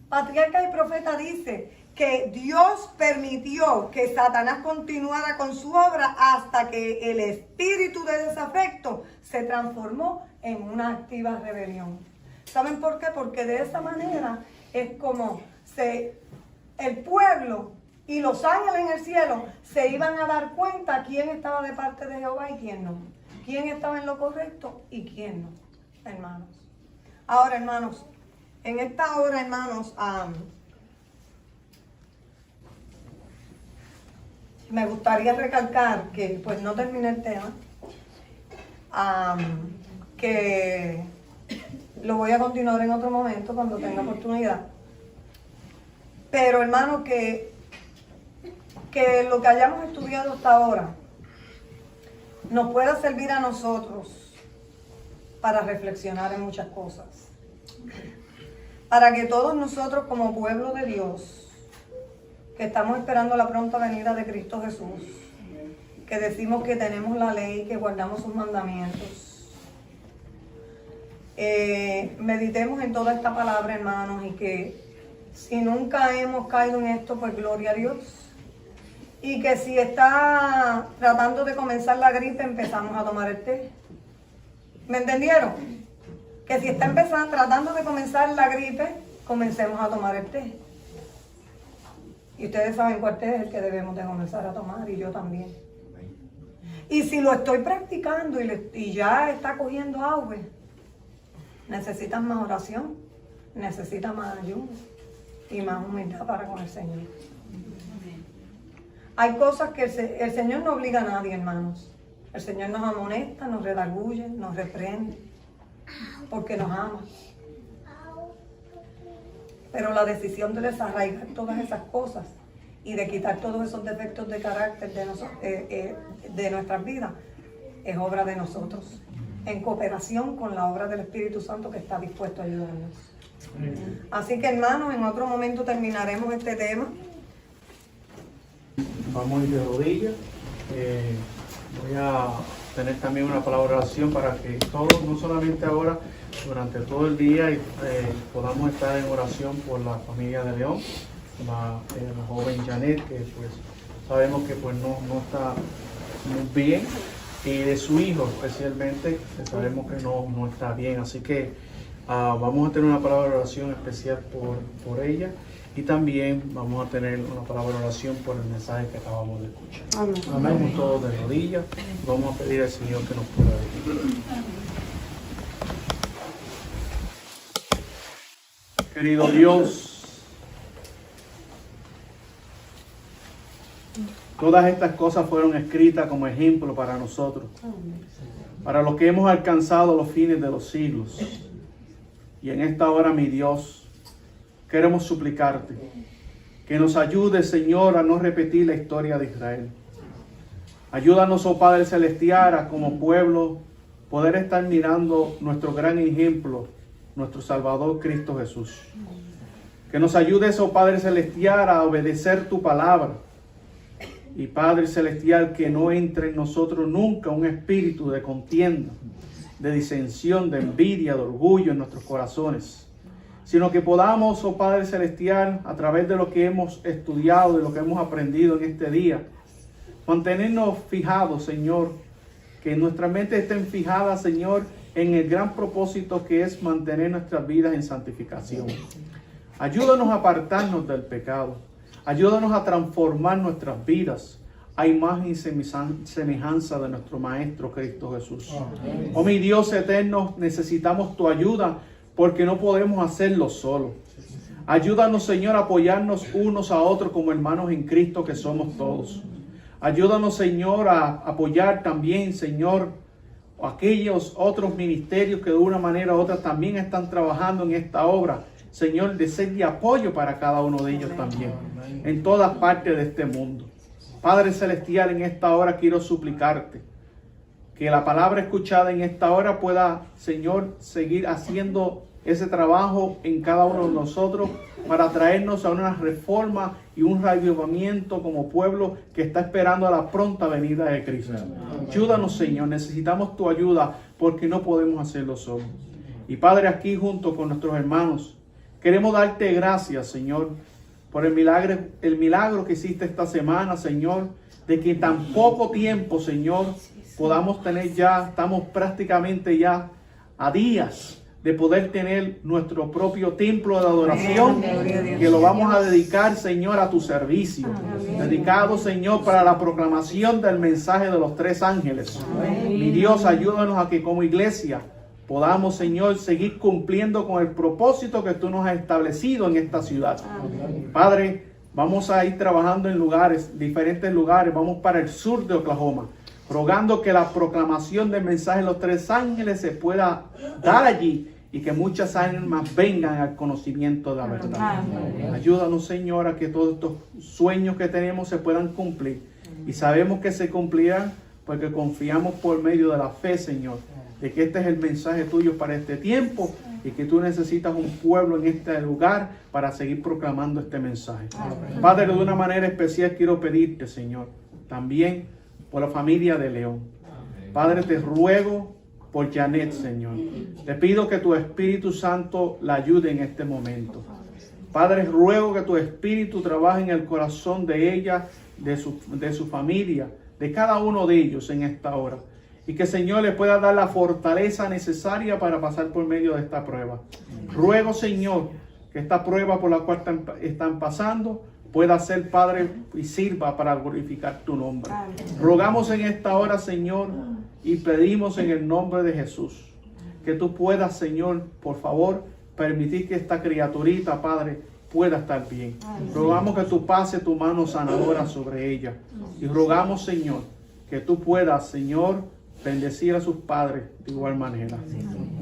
[SPEAKER 1] Patriarca y Profeta dice que Dios permitió que Satanás continuara con su obra hasta que el espíritu de desafecto se transformó en una activa rebelión. ¿Saben por qué? Porque de esa manera es como el pueblo y los ángeles en el cielo se iban a dar cuenta quién estaba de parte de Jehová y quién no. Quién estaba en lo correcto y quién no, hermanos. Ahora, hermanos, en esta hora, hermanos, me gustaría recalcar que pues no terminé el tema, que lo voy a continuar en otro momento cuando tenga oportunidad. Pero hermano, que lo que hayamos estudiado hasta ahora nos pueda servir a nosotros para reflexionar en muchas cosas. Para que todos nosotros como pueblo de Dios, que estamos esperando la pronta venida de Cristo Jesús, que decimos que tenemos la ley, que guardamos sus mandamientos, meditemos en toda esta palabra, hermanos, y que si nunca hemos caído en esto, pues gloria a Dios. Y que si está tratando de comenzar la gripe, empezamos a tomar el té. ¿Me entendieron? Que si está tratando de comenzar la gripe, comencemos a tomar el té. Y ustedes saben cuál té es el que debemos de comenzar a tomar, y yo también. Y si lo estoy practicando y ya está cogiendo auge, necesitas más oración, necesitas más ayuno y más humildad para con el Señor. Hay cosas que el Señor no obliga a nadie, hermanos. El Señor nos amonesta, nos redarguye, nos reprende, porque nos ama. Pero la decisión de desarraigar todas esas cosas y de quitar todos esos defectos de carácter de nuestras vidas es obra de nosotros, en cooperación con la obra del Espíritu Santo que está dispuesto a ayudarnos. Así que, hermanos, en otro momento terminaremos este tema.
[SPEAKER 4] Vamos a ir de rodillas. Voy a tener también una palabra de oración para que todos, no solamente ahora, durante todo el día, podamos estar en oración por la familia de León, la joven Janet, que pues sabemos que pues no está muy bien, y de su hijo especialmente, que sabemos que no está bien. Así que vamos a tener una palabra de oración especial por ella. Y también vamos a tener una palabra de oración por el mensaje que acabamos de escuchar. Amén. Amén. Todos de rodillas. Vamos a pedir al Señor que nos pueda ayudar. Querido Dios, todas estas cosas fueron escritas como ejemplo para nosotros, para los que hemos alcanzado los fines de los siglos. Y en esta hora, mi Dios, queremos suplicarte que nos ayude, Señor, a no repetir la historia de Israel. Ayúdanos, oh Padre Celestial, a como pueblo poder estar mirando nuestro gran ejemplo, nuestro Salvador Cristo Jesús. Que nos ayudes, oh Padre Celestial, a obedecer tu palabra. Y Padre Celestial, que no entre en nosotros nunca un espíritu de contienda, de disensión, de envidia, de orgullo en nuestros corazones, sino que podamos, oh Padre Celestial, a través de lo que hemos estudiado, de lo que hemos aprendido en este día, mantenernos fijados, Señor, que nuestras mentes estén fijadas, Señor, en el gran propósito que es mantener nuestras vidas en santificación. Ayúdanos a apartarnos del pecado, ayúdanos a transformar nuestras vidas a imagen y semejanza de nuestro Maestro Cristo Jesús. Oh mi Dios eterno, necesitamos tu ayuda, porque no podemos hacerlo solo. Ayúdanos, Señor, a apoyarnos unos a otros como hermanos en Cristo que somos todos. Ayúdanos, Señor, a apoyar también, Señor, aquellos otros ministerios que de una manera u otra también están trabajando en esta obra. Señor, de ser de apoyo para cada uno de ellos también, en todas partes de este mundo. Padre Celestial, en esta hora quiero suplicarte que la palabra escuchada en esta hora pueda, Señor, seguir haciendo ese trabajo en cada uno de nosotros para traernos a una reforma y un reavivamiento como pueblo que está esperando a la pronta venida de Cristo. Ayúdanos, Señor, necesitamos tu ayuda porque no podemos hacerlo solos. Y Padre, aquí junto con nuestros hermanos, queremos darte gracias, Señor, por el milagro que hiciste esta semana, Señor, de que en tan poco tiempo, Señor, podamos tener ya, estamos prácticamente ya a días de poder tener nuestro propio templo de adoración, que lo vamos a dedicar, Señor, a tu servicio. Dedicado, Señor, para la proclamación del mensaje de los 3 ángeles. Mi Dios, ayúdanos a que como iglesia podamos, Señor, seguir cumpliendo con el propósito que tú nos has establecido en esta ciudad. Padre, Vamos a ir trabajando en lugares, diferentes lugares. Vamos para el sur de Oklahoma, rogando que la proclamación del mensaje de los 3 ángeles se pueda dar allí y que muchas almas vengan al conocimiento de la verdad. Ayúdanos, Señor, a que todos estos sueños que tenemos se puedan cumplir. Y sabemos que se cumplirán porque confiamos por medio de la fe, Señor, de que este es el mensaje tuyo para este tiempo y que tú necesitas un pueblo en este lugar para seguir proclamando este mensaje. Padre, de una manera especial quiero pedirte, Señor, también por la familia de León. Padre, te ruego por Janet, Señor. Te pido que tu Espíritu Santo la ayude en este momento. Padre, ruego que tu Espíritu trabaje en el corazón de ella, de su familia, de cada uno de ellos en esta hora. Y que, Señor, le pueda dar la fortaleza necesaria para pasar por medio de esta prueba. Ruego, Señor, que esta prueba por la cual están pasando pueda ser, Padre, y sirva para glorificar tu nombre. Rogamos en esta hora, Señor, y pedimos en el nombre de Jesús que tú puedas, Señor, por favor, permitir que esta criaturita, Padre, pueda estar bien. Rogamos que tú pases tu mano sanadora sobre ella. Y rogamos, Señor, que tú puedas, Señor, bendecir a sus padres de igual manera.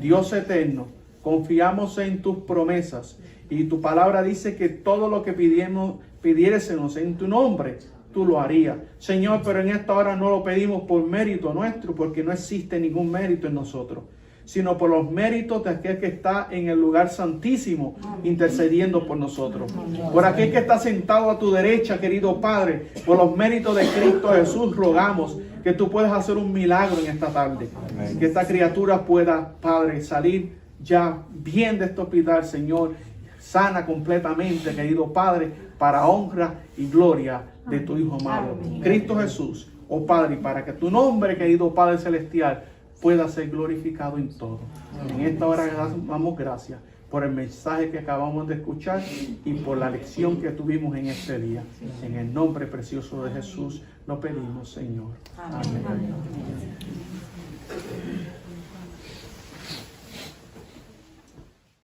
[SPEAKER 4] Dios eterno, confiamos en tus promesas y tu palabra dice que todo lo que pidiésemos en tu nombre, tú lo harías. Señor, pero en esta hora no lo pedimos por mérito nuestro, porque no existe ningún mérito en nosotros, sino por los méritos de aquel que está en el lugar santísimo intercediendo por nosotros. Por aquel que está sentado a tu derecha, querido Padre, por los méritos de Cristo Jesús, rogamos que tú puedas hacer un milagro en esta tarde. Amén. Que esta criatura pueda, Padre, salir ya bien de este hospital, Señor, sana completamente, querido Padre, para honra y gloria de tu Hijo amado, Cristo Jesús. Oh Padre, para que tu nombre, querido Padre Celestial, pueda ser glorificado en todo. En esta hora damos gracias por el mensaje que acabamos de escuchar y por la lección que tuvimos en este día. En el nombre precioso de Jesús lo pedimos, Señor. Amén.